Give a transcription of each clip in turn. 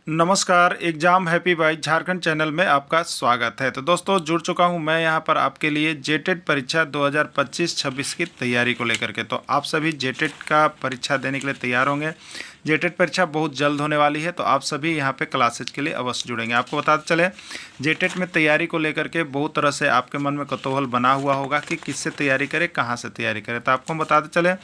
नमस्कार, exam happy by Jharkhand channel में आपका स्वागत है। तो दोस्तों जुड़ चुका हूं मैं यहां पर आपके लिए जेटेट परीक्षा 2025-26 की तैयारी को लेकर के। तो आप सभी जेटेट का परीक्षा देने के लिए तैयार होंगे। जेटेट परीक्षा बहुत जल्द होने वाली है, तो आप सभी यहां पे क्लासेज के लिए अवश्य जुड़ेंगे। आपको बताते चले, जेटेट में तैयारी को लेकर के बहुत तरह से आपके मन में कौतूहल बना हुआ होगा कि किससे तैयारी करें, कहाँ से तैयारी करें। तो आपको बताते चले,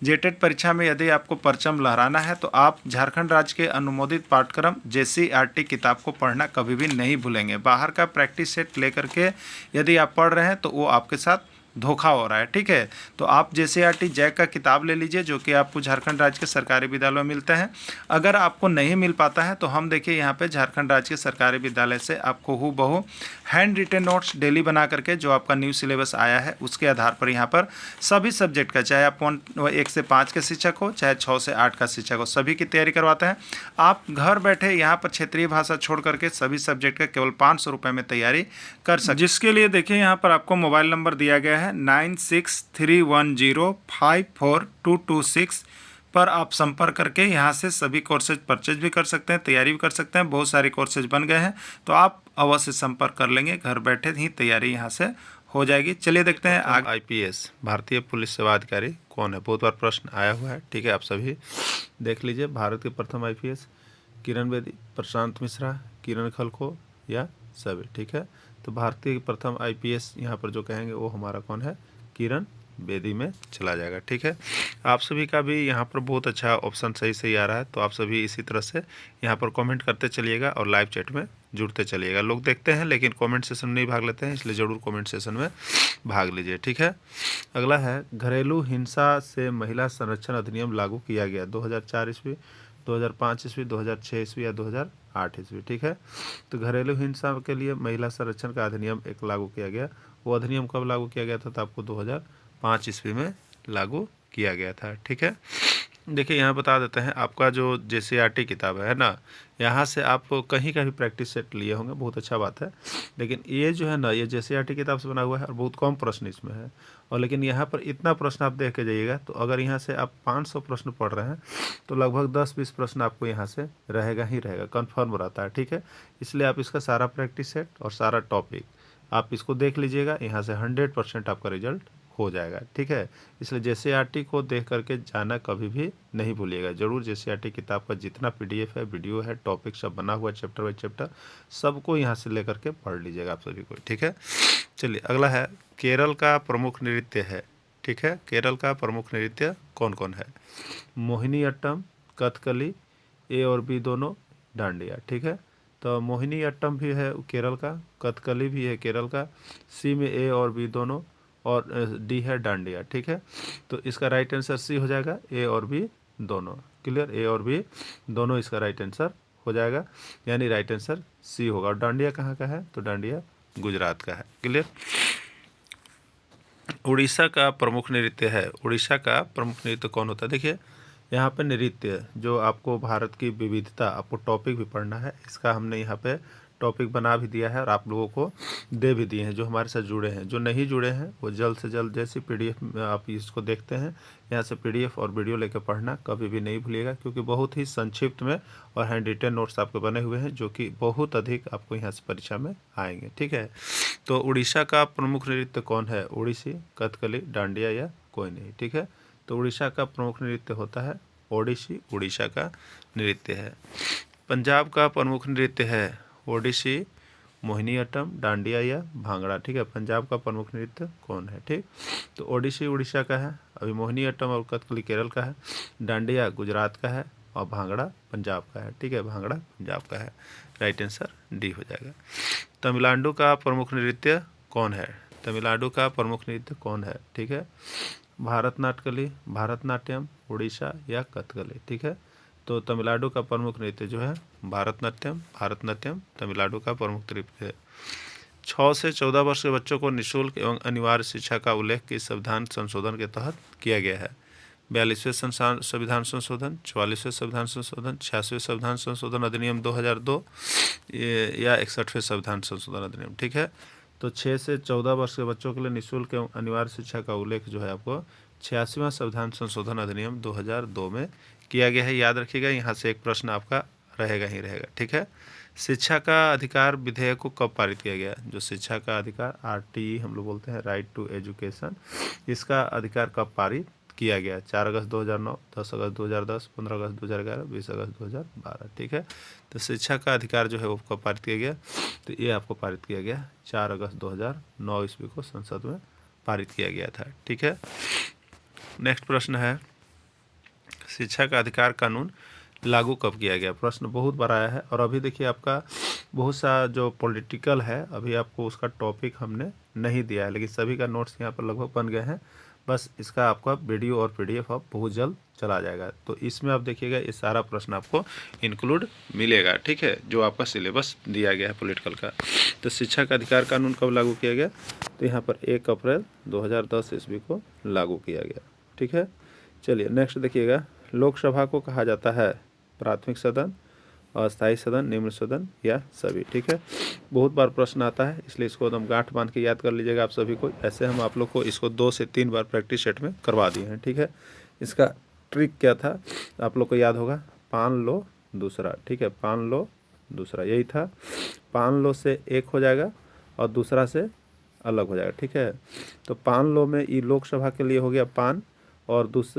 जेटेट परीक्षा में यदि आपको परचम लहराना है तो आप झारखंड राज्य के अनुमोदित पाठ्यक्रम JCERT किताब को पढ़ना कभी भी नहीं भूलेंगे। बाहर का प्रैक्टिस सेट लेकर के यदि आप पढ़ रहे हैं तो वो आपके साथ धोखा हो रहा है, ठीक है। तो आप JCERT जैक का किताब ले लीजिए, जो कि आपको झारखंड राज्य के सरकारी विद्यालयों में मिलते हैं। अगर आपको नहीं मिल पाता है तो हम देखिए यहाँ पे झारखंड राज्य के सरकारी विद्यालय से आपको हूबहू हैंड रिटेन नोट्स डेली बना करके, जो आपका न्यू सिलेबस आया है उसके आधार पर यहाँ पर सभी सब्जेक्ट का, चाहे आप 1 से 5 के शिक्षक हो, चाहे 6 से 8 का शिक्षक हो, सभी की तैयारी करवाते हैं। आप घर बैठे यहाँ पर क्षेत्रीय भाषा छोड़ करके सभी सब्जेक्ट का केवल 500 रुपये में तैयारी कर सकते, जिसके लिए देखिए यहाँ पर आपको मोबाइल नंबर दिया गया है 9631054226 पर आप संपर्क करके यहाँ से सभी कोर्सेज परचेज भी कर सकते हैं, तैयारी भी कर सकते हैं। बहुत सारे कोर्सेज बन गए हैं, तो आप अवश्य संपर्क कर लेंगे, घर बैठे ही तैयारी यहाँ से हो जाएगी। चलिए देखते हैं आगे। IPS भारतीय पुलिस सेवा अधिकारी कौन है? बहुत बार प्रश्न आया हुआ है, ठीक है। आप सभी देख लीजिए। भारत के प्रथम IPS किरण बेदी, प्रशांत मिश्रा, किरण खलखो या सभी, ठीक है। तो भारतीय प्रथम IPS यहाँ पर जो कहेंगे वो हमारा कौन है? किरण बेदी में चला जाएगा, ठीक है। आप सभी का भी यहाँ पर बहुत अच्छा ऑप्शन सही सही आ रहा है, तो आप सभी इसी तरह से यहाँ पर कमेंट करते चलिएगा और लाइव चैट में जुड़ते चलिएगा। लोग देखते हैं लेकिन कमेंट सेशन में नहीं भाग लेते हैं, इसलिए ज़रूर कमेंट सेशन में भाग लीजिए, ठीक है। अगला है, घरेलू हिंसा से महिला संरक्षण अधिनियम लागू किया गया 2004 ईस्वी, 2005 ईस्वी, 2006 ईस्वी या 2008 ईस्वी, ठीक है। तो घरेलू हिंसा के लिए महिला संरक्षण का अधिनियम एक लागू किया गया। वो अधिनियम कब लागू किया गया था? तो आपको 2005 ईस्वी में लागू किया गया था, ठीक है। देखिए यहाँ बता देते हैं, आपका जो JCERT किताब है ना, यहाँ से आप कहीं का भी प्रैक्टिस सेट लिए होंगे, बहुत अच्छा बात है। लेकिन ये जो है ना, ये JCERT किताब से बना हुआ है और बहुत कम प्रश्न इसमें है। और लेकिन यहाँ पर इतना प्रश्न आप देख के जाइएगा, तो अगर यहाँ से आप 500 प्रश्न पढ़ रहे हैं तो लगभग 10-20 प्रश्न आपको यहाँ से रहेगा ही रहेगा, कन्फर्म रहता है, ठीक है। इसलिए आप इसका सारा प्रैक्टिस सेट और सारा टॉपिक आप इसको देख लीजिएगा, यहाँ से 100% आपका रिजल्ट हो जाएगा, ठीक है। इसलिए JCERT को देख करके जाना कभी भी नहीं भूलिएगा। जरूर JCERT किताब का जितना PDF है, वीडियो है, टॉपिक सब बना हुआ चैप्टर बाई चैप्टर, सबको यहाँ से लेकर के पढ़ लीजिएगा आप सभी को, ठीक है। चलिए अगला है, केरल का प्रमुख नृत्य है, ठीक है। केरल का प्रमुख नृत्य कौन कौन है? मोहिनी अट्टम, कथकली, A और B दोनों, डांडिया, ठीक है। तो मोहिनी अट्टम भी है केरल का, कथकली भी है केरल का, C में A और B दोनों, और D है डांडिया, ठीक है। तो इसका राइट आंसर C हो जाएगा, A और B दोनों। क्लियर? A और B दोनों इसका राइट आंसर हो जाएगा, यानी राइट आंसर C होगा। और डांडिया कहाँ का है? तो डांडिया गुजरात का है। क्लियर? उड़ीसा का प्रमुख नृत्य है। उड़ीसा का प्रमुख नृत्य कौन होता है? देखिए यहाँ पे नृत्य, जो आपको भारत की विविधता, आपको टॉपिक भी पढ़ना है, इसका हमने यहाँ पे टॉपिक बना भी दिया है और आप लोगों को दे भी दिए हैं, जो हमारे साथ जुड़े हैं। जो नहीं जुड़े हैं वो जल्द से जल्द जैसे PDF आप इसको देखते हैं, यहाँ से PDF और वीडियो लेकर पढ़ना कभी भी नहीं भूलिएगा, क्योंकि बहुत ही संक्षिप्त में और हैंड रिटेन नोट्स आपके बने हुए हैं, जो कि बहुत अधिक आपको यहाँ से परीक्षा में आएंगे, ठीक है। तो उड़ीसा का प्रमुख नृत्य कौन है? उड़ीसी, कथकली, डांडिया या कोई नहीं, ठीक है। तो उड़ीसा का प्रमुख नृत्य होता है ओडिसी, उड़ीसा का नृत्य है। पंजाब का प्रमुख नृत्य है ओडिसी, मोहिनीअट्टम, डांडिया या भांगड़ा, ठीक है। पंजाब का प्रमुख नृत्य कौन है? ठीक, तो ओडिसी उड़ीसा का है, अभी मोहिनीअट्टम और कथकली केरल का है, डांडिया गुजरात का है और भांगड़ा पंजाब का है, ठीक है। भांगड़ा पंजाब का है, राइट आंसर D हो जाएगा। तमिलनाडु का प्रमुख नृत्य कौन है? तमिलनाडु का प्रमुख नृत्य कौन है? ठीक है, भारतनाट्यम, भारतनाट्यम, उड़ीसा या कथकली, ठीक है। तो तमिलनाडु का प्रमुख नृत्य जो है भारतनाट्यम, भारतनाट्यम तमिलनाडु का प्रमुख नृत्य है। 6 से 14 वर्ष के बच्चों को निःशुल्क एवं अनिवार्य शिक्षा का उल्लेख किस संविधान संशोधन के तहत किया गया है? 42वें संविधान संशोधन, 44वें संविधान संशोधन, 86वें संविधान संशोधन अधिनियम 2002 या 61वें संविधान संशोधन अधिनियम, ठीक है। तो 6 से 14 वर्ष के बच्चों के लिए निःशुल्क एवं अनिवार्य शिक्षा का उल्लेख जो है आपको 86वां संविधान संशोधन अधिनियम 2002 में किया गया है। याद रखिएगा, यहाँ से एक प्रश्न आपका रहेगा ही रहेगा। ठीक है। शिक्षा का अधिकार विधेयक को कब पारित किया गया? जो शिक्षा का अधिकार RTE हम लोग बोलते हैं, राइट टू एजुकेशन, इसका अधिकार कब पारित किया गया? 4 अगस्त 2009, 10 अगस्त 2010, 15 अगस्त 2011, 20 अगस्त 2012। ठीक है। तो शिक्षा का अधिकार जो है वो कब पारित किया गया? तो ये आपको पारित किया गया 4 अगस्त 2009 ईस्वी को संसद में पारित किया गया था। ठीक है। नेक्स्ट प्रश्न है, शिक्षा का अधिकार कानून लागू कब किया गया? प्रश्न बहुत बड़ा आया है और अभी देखिए आपका बहुत सा जो पॉलिटिकल है, अभी आपको उसका टॉपिक हमने नहीं दिया है, लेकिन सभी का नोट्स यहाँ पर लगभग बन गए हैं। बस इसका आपका वीडियो और PDF अब बहुत जल्द चला जाएगा, तो इसमें आप देखिएगा ये सारा प्रश्न आपको इंक्लूड मिलेगा। ठीक है, जो आपका सिलेबस दिया गया है पॉलिटिकल का। तो शिक्षा का अधिकार कानून कब लागू किया गया? तो यहाँ पर 1 अप्रैल 2010 ईस्वी को लागू किया गया। ठीक है। चलिए नेक्स्ट देखिएगा, लोकसभा को कहा जाता है प्राथमिक सदन, अस्थायी सदन, निम्न सदन या सभी। ठीक है, बहुत बार प्रश्न आता है, इसलिए इसको एकदम गांठ बांध के याद कर लीजिएगा आप सभी को। ऐसे हम आप लोग को इसको 2 से 3 बार प्रैक्टिस सेट में करवा दिए हैं। ठीक है, इसका ट्रिक क्या था आप लोग को याद होगा, पान लो दूसरा। ठीक है, पान लो दूसरा, यही था। पान लो से एक हो जाएगा और दूसरा से अलग हो जाएगा। ठीक है, तो पान लो में ये लोकसभा के लिए हो गया पान, और दूस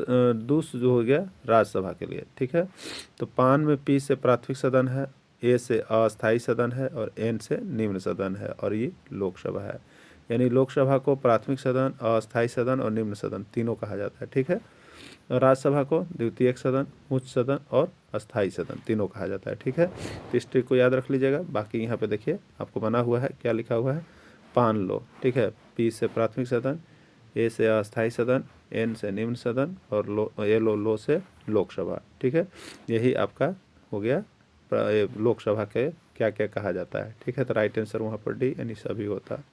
जो हो गया राज्यसभा के लिए। ठीक है, तो पान में P से प्राथमिक सदन है, A से अस्थायी सदन है और N से निम्न सदन है, और ये लोकसभा है। यानी लोकसभा को प्राथमिक सदन, अस्थायी सदन और निम्न सदन तीनों कहा जाता है। ठीक है, और राज्यसभा को द्वितीयक सदन, उच्च सदन और अस्थायी सदन तीनों कहा जाता है। ठीक है, तो इस ट्रिक को याद रख लीजिएगा। बाकी यहाँ पे देखिए आपको बना हुआ है, क्या लिखा हुआ है, पान लो। ठीक है, P से प्राथमिक सदन, A से अस्थायी सदन, N से निम्न सदन और लो से लोकसभा। ठीक है, यही आपका हो गया लोकसभा के क्या क्या कहा जाता है। ठीक है, तो राइट आंसर वहाँ पर D यानी सभी होता है।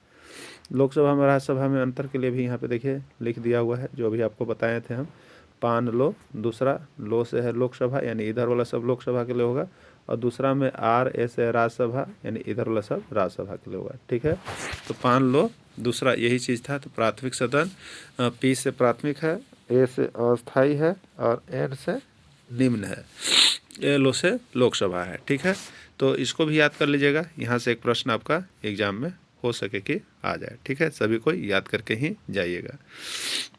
लोकसभा में राज्यसभा में अंतर के लिए भी यहाँ पे देखिए लिख दिया हुआ है, जो अभी आपको बताए थे हम। पान लो दूसरा, लो से है लोकसभा यानी इधर वाला सब लोकसभा के लिए होगा, और दूसरा में RS है राज्यसभा यानी इधर वाला सब राज्यसभा के लिए होगा। ठीक है, तो पान लो दूसरा यही चीज़ था। तो प्राथमिक सदन P से प्राथमिक है, A से अस्थायी है और N से निम्न है, लो से लोकसभा है। ठीक है, तो इसको भी याद कर लीजिएगा, यहाँ से एक प्रश्न आपका एग्जाम में हो सके कि आ जाए। ठीक है, सभी को याद करके ही जाइएगा।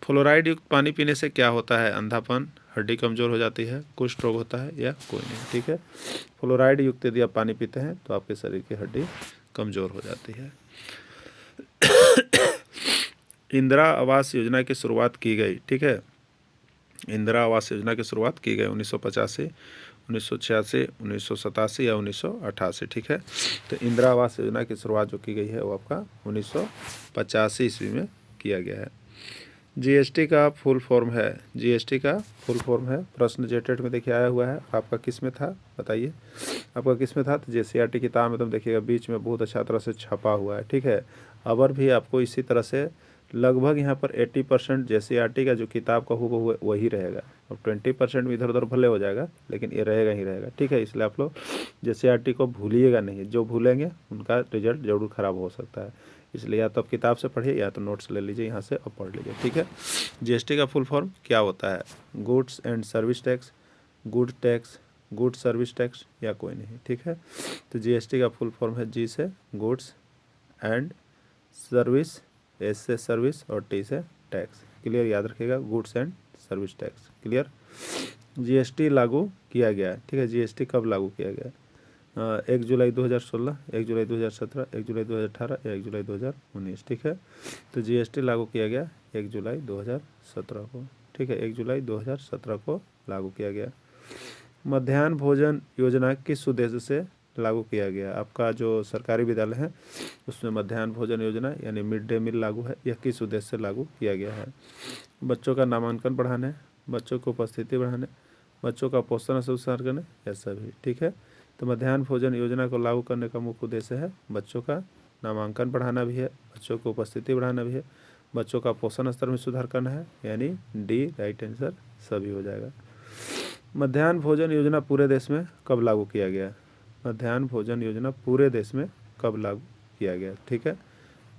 फ्लोराइड युक्त पानी पीने से क्या होता है? अंधापन, हड्डी कमज़ोर हो जाती है, कुष्ठ रोग होता है या कोई नहीं। ठीक है, फ्लोराइड युक्त यदि आप पानी पीते हैं तो आपके शरीर की हड्डी कमज़ोर हो जाती है। इंदिरा आवास योजना की शुरुआत की गई। ठीक है, इंदिरा आवास योजना की शुरुआत की गई 1985, 1986, 1987 या 1988। ठीक है, तो इंदिरा आवास योजना की शुरुआत जो की गई है वो आपका 1985 ईस्वी में किया गया है। GST का फुल फॉर्म है, GST का फुल फॉर्म है, प्रश्न जेटेट में देखिए आया हुआ है। आपका किस में था बताइए, आपका किस में था? तो JCRT किताब में तुम देखिएगा बीच में बहुत अच्छा तरह से छपा हुआ है। ठीक है, अबर भी आपको इसी तरह से लगभग यहाँ पर 80% JCRT का जो किताब का हुआ वही रहेगा, और 20% में इधर उधर भले हो जाएगा, लेकिन ये रहेगा ही रहेगा। ठीक है, इसलिए आप लोग JCRT को भूलिएगा नहीं, जो भूलेंगे उनका रिजल्ट जरूर ख़राब हो सकता है। इसलिए या तो आप किताब से पढ़िए या तो नोट्स ले लीजिए यहाँ से और पढ़ लीजिए। ठीक है, GST का फुल फॉर्म क्या होता है? Goods and service tax, good tax, good service tax या कोई नहीं। ठीक है, तो GST का फुल फॉर्म है G से गुड्स एंड सर्विस, S से सर्विस और T से टैक्स। क्लियर, याद रखिएगा, goods and service tax. Clear, GST लागू किया गया। ठीक है, GST कब लागू किया गया? 1 जुलाई 2016, 1 जुलाई 2017, 1 जुलाई 2018 या 1 जुलाई 2019। ठीक है, तो GST लागू किया गया 1 जुलाई 2017 को। ठीक है, 1 जुलाई 2017 को लागू किया गया। मध्याह्न भोजन योजना किस उद्देश्य से लागू किया गया? आपका जो सरकारी विद्यालय है उसमें मध्याह्न भोजन योजना यानी मिड डे मील लागू है, यह किस उद्देश्य से लागू किया गया है? बच्चों का नामांकन बढ़ाने, बच्चों की उपस्थिति बढ़ाने, बच्चों का पोषण सुधार करने या सभी। ठीक है, तो मध्याह्न भोजन योजना को लागू करने का मुख्य उद्देश्य है बच्चों का नामांकन बढ़ाना भी है, बच्चों की उपस्थिति बढ़ाना भी है, बच्चों का पोषण स्तर में सुधार करना है, यानी D राइट आंसर सभी हो जाएगा। मध्याह्न भोजन योजना पूरे देश में कब लागू किया गया? मध्याह्न भोजन योजना पूरे देश में कब लागू किया गया? ठीक है,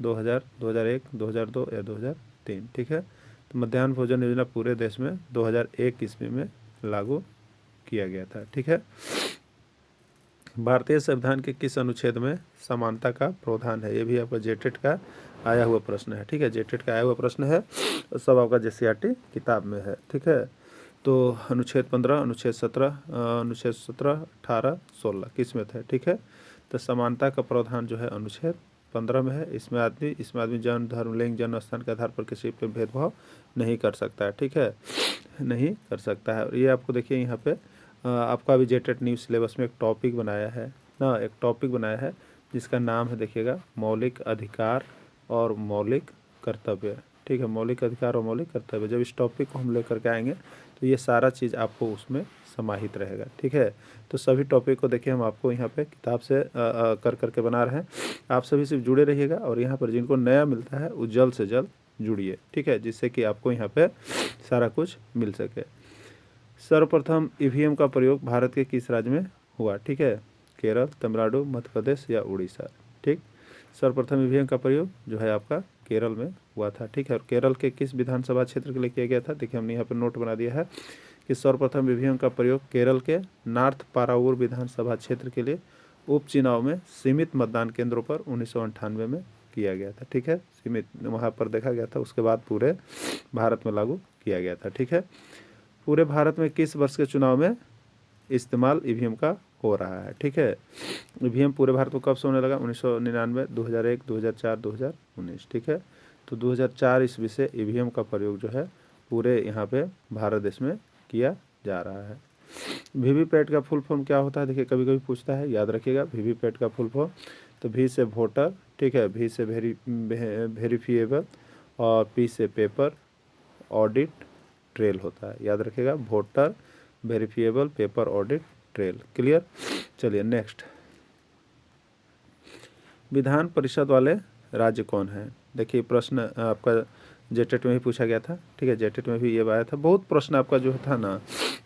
2000, 2001, 2002 या 2003। ठीक है, तो मध्याह्न भोजन योजना पूरे देश में 2001 ईस्वी में लागू किया गया था। ठीक है, भारतीय संविधान के किस अनुच्छेद में समानता का प्रावधान है? ये भी आपका जेटेट का आया हुआ प्रश्न है। ठीक है, जेटेट का आया हुआ प्रश्न है, सब आपका JCRT किताब में है। ठीक है, तो अनुच्छेद 15, अनुच्छेद 17, अनुच्छेद 17, 18, 16 किस में थे? ठीक है, तो समानता का प्रावधान जो है अनुच्छेद 15 में है। इसमें आदमी जन्म, धर्म, लिंग, जन्म स्थान के आधार पर किसी पर भेदभाव नहीं कर सकता है। ठीक है, नहीं कर सकता है। और ये आपको देखिए यहाँ पे आपका भी जेटेट न्यू सिलेबस में एक टॉपिक बनाया है ना, एक टॉपिक बनाया है जिसका नाम है, देखिएगा, मौलिक अधिकार और मौलिक कर्तव्य। ठीक है, मौलिक अधिकार और मौलिक कर्तव्य। जब इस टॉपिक को हम लेकर के आएंगे तो ये सारा चीज़ आपको उसमें समाहित रहेगा। ठीक है, तो सभी टॉपिक को देखिए हम आपको यहाँ पे किताब से कर करके बना रहे हैं। आप सभी सिर्फ जुड़े रहिएगा, और यहाँ पर जिनको नया मिलता है वो जल्द से जल्द जुड़िए। ठीक है, जिससे कि आपको यहाँ पे सारा कुछ मिल सके। सर्वप्रथम EVM का प्रयोग भारत के किस राज्य में हुआ? ठीक है, केरल, तमिलनाडु, मध्य प्रदेश या उड़ीसा। ठीक, सर्वप्रथम EVM का प्रयोग जो है आपका केरल में हुआ था। ठीक है, और केरल के किस विधानसभा क्षेत्र के लिए किया गया था? देखिए हमने यहाँ पर नोट बना दिया है कि सर्वप्रथम EVM का प्रयोग केरल के नॉर्थ पारावूर विधानसभा क्षेत्र के लिए उपचुनाव में सीमित मतदान केंद्रों पर 1998 में किया गया था। ठीक है, सीमित वहाँ पर देखा गया था, उसके बाद पूरे भारत में लागू किया गया था। ठीक है, पूरे भारत में किस वर्ष के चुनाव में इस्तेमाल EVM का हो रहा है? ठीक है, EVM पूरे भारत में कब से होने लगा? 1999, 2001, 2004, 2019। ठीक है, तो 2004 ईस्वी से EVM का प्रयोग जो है पूरे यहाँ पे भारत देश में किया जा रहा है। VVPAT का फुल फॉर्म क्या होता है? देखिए कभी कभी पूछता है, याद रखिएगा VVPAT का फुल फॉर्म। तो V से वोटर, ठीक है, V से वेरीफिएबल, और P से पेपर, ऑडिट, ट्रेल होता है। याद रखिएगा, voter, verifiable, paper, audit, trail. Clear? चलिए नेक्स्ट, विधान परिषद वाले राज्य कौन है? देखिए प्रश्न आपका जेटेट में भी पूछा गया था। ठीक है, जेटेट में भी ये आया था। बहुत प्रश्न आपका जो था ना,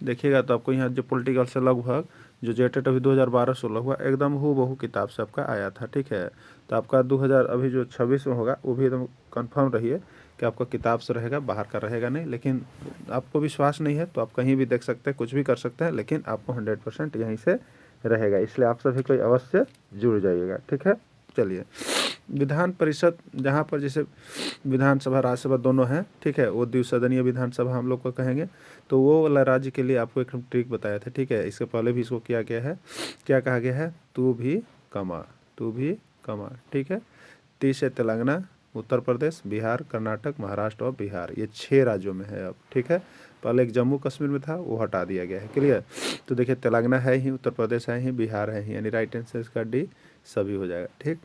देखिएगा तो आपको यहाँ जो पॉलिटिकल से लगभग जो जेटेट अभी 2012-16 हुआ, एकदम हूबहू किताब से आपका आया था। ठीक है, तो आपका 2000 अभी जो 26 में होगा वो भी एकदम कंफर्म रहिए कि आपका किताब से रहेगा, बाहर का रहेगा नहीं। लेकिन आपको विश्वास नहीं है तो आप कहीं भी देख सकते हैं, कुछ भी कर सकते हैं, लेकिन आपको 100% यहीं से रहेगा। इसलिए आप सभी कोई अवश्य जुड़ जाइएगा। ठीक है, चलिए, विधान परिषद जहाँ पर जैसे विधानसभा राज्यसभा दोनों हैं, ठीक है, वो द्विसदनीय विधानसभा हम लोग को कहेंगे। तो वो वाला राज्य के लिए आपको एक ट्रिक बताया था। ठीक है, इसके पहले भी इसको किया गया है, क्या कहा गया है? तू भी कमा, तू भी कमा। ठीक है, 30 है तेलंगाना, उत्तर प्रदेश, बिहार, कर्नाटक, महाराष्ट्र और बिहार, ये 6 राज्यों में है अब। ठीक है, पहले एक जम्मू कश्मीर में था, वो हटा दिया गया है। क्लियर? तो देखिए तेलंगाना है ही, उत्तर प्रदेश है ही, बिहार है ही, यानी राइट आंसर इसका डी सभी हो जाएगा। ठीक,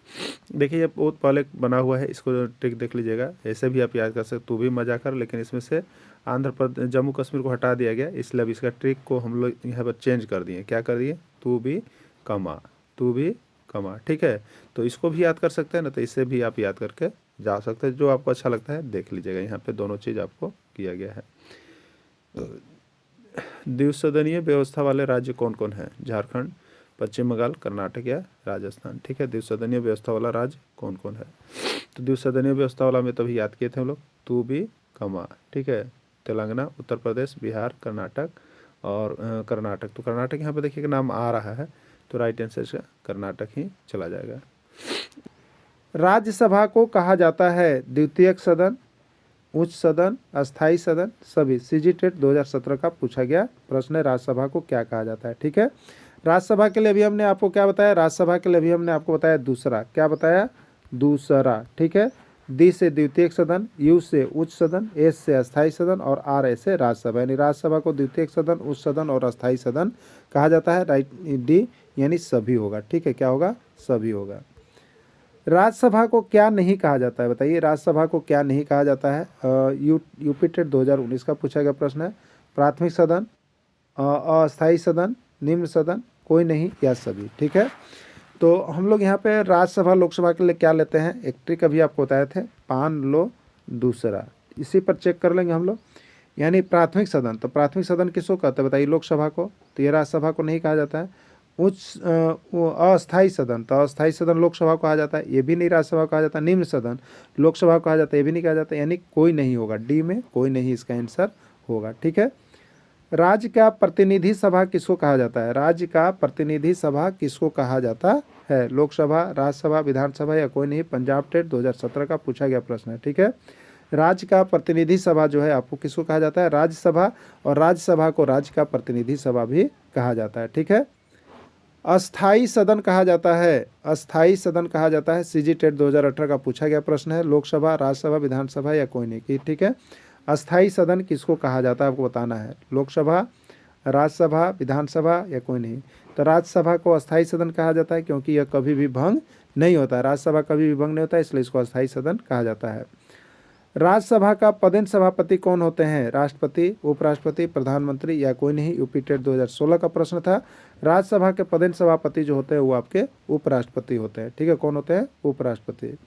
देखिए ये बहुत पहले बना हुआ है, इसको ट्रिक देख लीजिएगा। ऐसे भी आप याद कर सकते, तू भी मजा कर, लेकिन इसमें से आंध्र प्रदेश, जम्मू कश्मीर को हटा दिया गया, इसलिए अब इसका ट्रिक को हम लोग यहाँ पर चेंज कर दिए। क्या कर दिए? तू भी कमा, तू भी कमा। ठीक है, तो इसको भी याद कर सकते हैं ना, तो इससे भी आप याद करके जा सकते हैं। जो आपको अच्छा लगता है देख लीजिएगा, यहाँ पे दोनों चीज़ आपको किया गया है। द्विसदनीय व्यवस्था वाले राज्य कौन कौन है? झारखंड, पश्चिम बंगाल, कर्नाटक या राजस्थान। ठीक है, द्विसदनीय व्यवस्था वाला राज्य कौन कौन है? तो द्विसदनीय व्यवस्था वाला में तभी याद किए थे हम लोग, तू भी कमा। ठीक है, तेलंगाना, उत्तर प्रदेश, बिहार, कर्नाटक और कर्नाटक। तो कर्नाटक यहाँ पे देखिए नाम आ रहा है, तो राइट आंसर इसका कर्नाटक ही चला जाएगा। राज्यसभा को कहा जाता है द्वितीयक सदन, उच्च सदन, अस्थाई सदन, सभी। CGTET 2017 का पूछा गया प्रश्न है, राज्यसभा को क्या कहा जाता है। ठीक है, राज्यसभा के लिए अभी हमने आपको क्या बताया? राज्यसभा के लिए अभी हमने आपको बताया दूसरा। क्या बताया? दूसरा। ठीक है, D से द्वितीयक सदन, U से उच्च सदन, S से अस्थाई सदन और R से राज्यसभा। यानी राज्यसभा को द्वितीयक सदन, उच्च सदन और अस्थाई सदन कहा जाता है। राइट D यानी सभी होगा। ठीक है, क्या होगा? सभी होगा। राज्यसभा को क्या नहीं कहा जाता है? बताइए, राज्यसभा को क्या नहीं कहा जाता है? यूपीटेट 2019 का पूछा गया प्रश्न है। प्राथमिक सदन, अस्थाई सदन, निम्न सदन, कोई नहीं या सभी। ठीक है, तो हम लोग यहाँ पे राज्यसभा लोकसभा के लिए क्या लेते हैं? एक ट्रिक अभी आपको बताए थे, पान लो दूसरा, इसी पर चेक कर लेंगे हम लोग। यानी प्राथमिक सदन, तो प्राथमिक सदन किसको कहते हैं बताइए? लोकसभा को। तो ये राज्यसभा को नहीं कहा जाता है। उच्च अस्थाई सदन, तो अस्थाई सदन लोकसभा को कहा जाता है, ये भी नहीं राज्यसभा को कहा जाता। निम्न सदन लोकसभा को कहा जाता है, ये भी नहीं कहा जाता। यानी कोई नहीं होगा, D में कोई नहीं इसका आंसर होगा। ठीक है, राज्य का प्रतिनिधि सभा किसको कहा जाता है? राज्य का प्रतिनिधि सभा किसको कहा जाता है? लोकसभा, राज्यसभा, विधानसभा या कोई नहीं? पंजाब टेट 2017 का पूछा गया प्रश्न है, ठीक है। राज्य का प्रतिनिधि सभा जो है आपको किसको कहा जाता है? राज्यसभा, और राज्यसभा को राज्य का प्रतिनिधि सभा भी कहा जाता है, ठीक है। अस्थाई सदन कहा जाता है, अस्थाई सदन कहा जाता है, सीजी टेट 2018 का पूछा गया प्रश्न है। लोकसभा, राज्यसभा, विधानसभा या कोई नहीं, ठीक है। अस्थाई सदन किसको कहा जाता है आपको बताना है। लोकसभा, राज्यसभा, विधानसभा या कोई नहीं? तो राज्यसभा को अस्थाई सदन कहा जाता है क्योंकि यह कभी भी भंग नहीं होता है। राज्यसभा कभी भी भंग नहीं होता है, इसलिए इसको अस्थाई सदन कहा जाता है। राज्यसभा का पदेन सभापति कौन होते हैं? राष्ट्रपति, उपराष्ट्रपति, प्रधानमंत्री या कोई नहीं? यूपी टेट 2016 का प्रश्न था। राज्यसभा के पदेन सभापति जो होते हैं वो आपके उपराष्ट्रपति होते हैं, ठीक है। कौन होते हैं? उपराष्ट्रपति।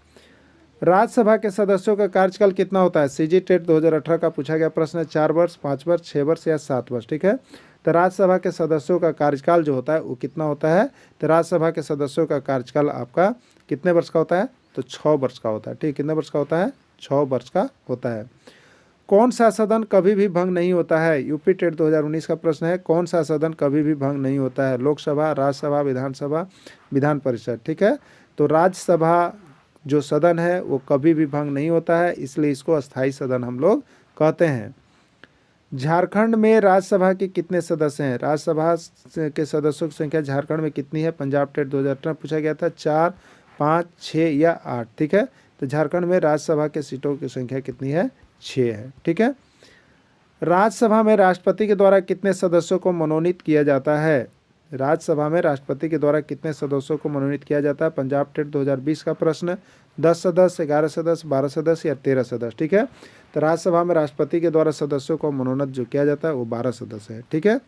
राज्यसभा के सदस्यों का कार्यकाल कितना होता है? सीजी टेट 2018 का पूछा गया प्रश्न है। 4 वर्ष, 5 वर्ष, 6 वर्ष या 7 वर्ष, ठीक है। तो राज्यसभा के सदस्यों का कार्यकाल जो होता है वो कितना होता है? तो राज्यसभा के सदस्यों का कार्यकाल आपका कितने वर्ष का होता है? तो 6 वर्ष का होता है, ठीक। कितने वर्ष का होता है? 6 वर्ष का होता है। कौन सा सदन कभी भी भंग नहीं होता है? यूपी टेट 2019 का प्रश्न है। कौन सा सदन कभी भी भंग नहीं होता है? लोकसभा, राज्यसभा, विधानसभा, विधान परिषद, ठीक है। तो राज्यसभा जो सदन है वो कभी भी भंग नहीं होता है, इसलिए इसको अस्थाई सदन हम लोग कहते हैं। झारखंड में राज्यसभा के कितने सदस्य हैं? राज्यसभा के सदस्यों की संख्या झारखंड में कितनी है? पंजाब टेट 2018 पूछा गया था। 4, 5, 6 या 8, ठीक है। तो झारखंड में राज्यसभा के सीटों की संख्या कितनी है? 6 है, ठीक है। राज्यसभा में राष्ट्रपति के द्वारा कितने सदस्यों को मनोनीत किया जाता है? राज्यसभा में राष्ट्रपति के द्वारा कितने सदस्यों को मनोनीत किया जाता है? पंजाब टेट 2020 का प्रश्न। 10 सदस्य, 11 सदस्य, 12 सदस्य या 13 सदस्य, ठीक है। तो राज्यसभा में राष्ट्रपति के द्वारा सदस्यों को मनोनीत जो किया जाता है वो 12 सदस्य है, ठीक है।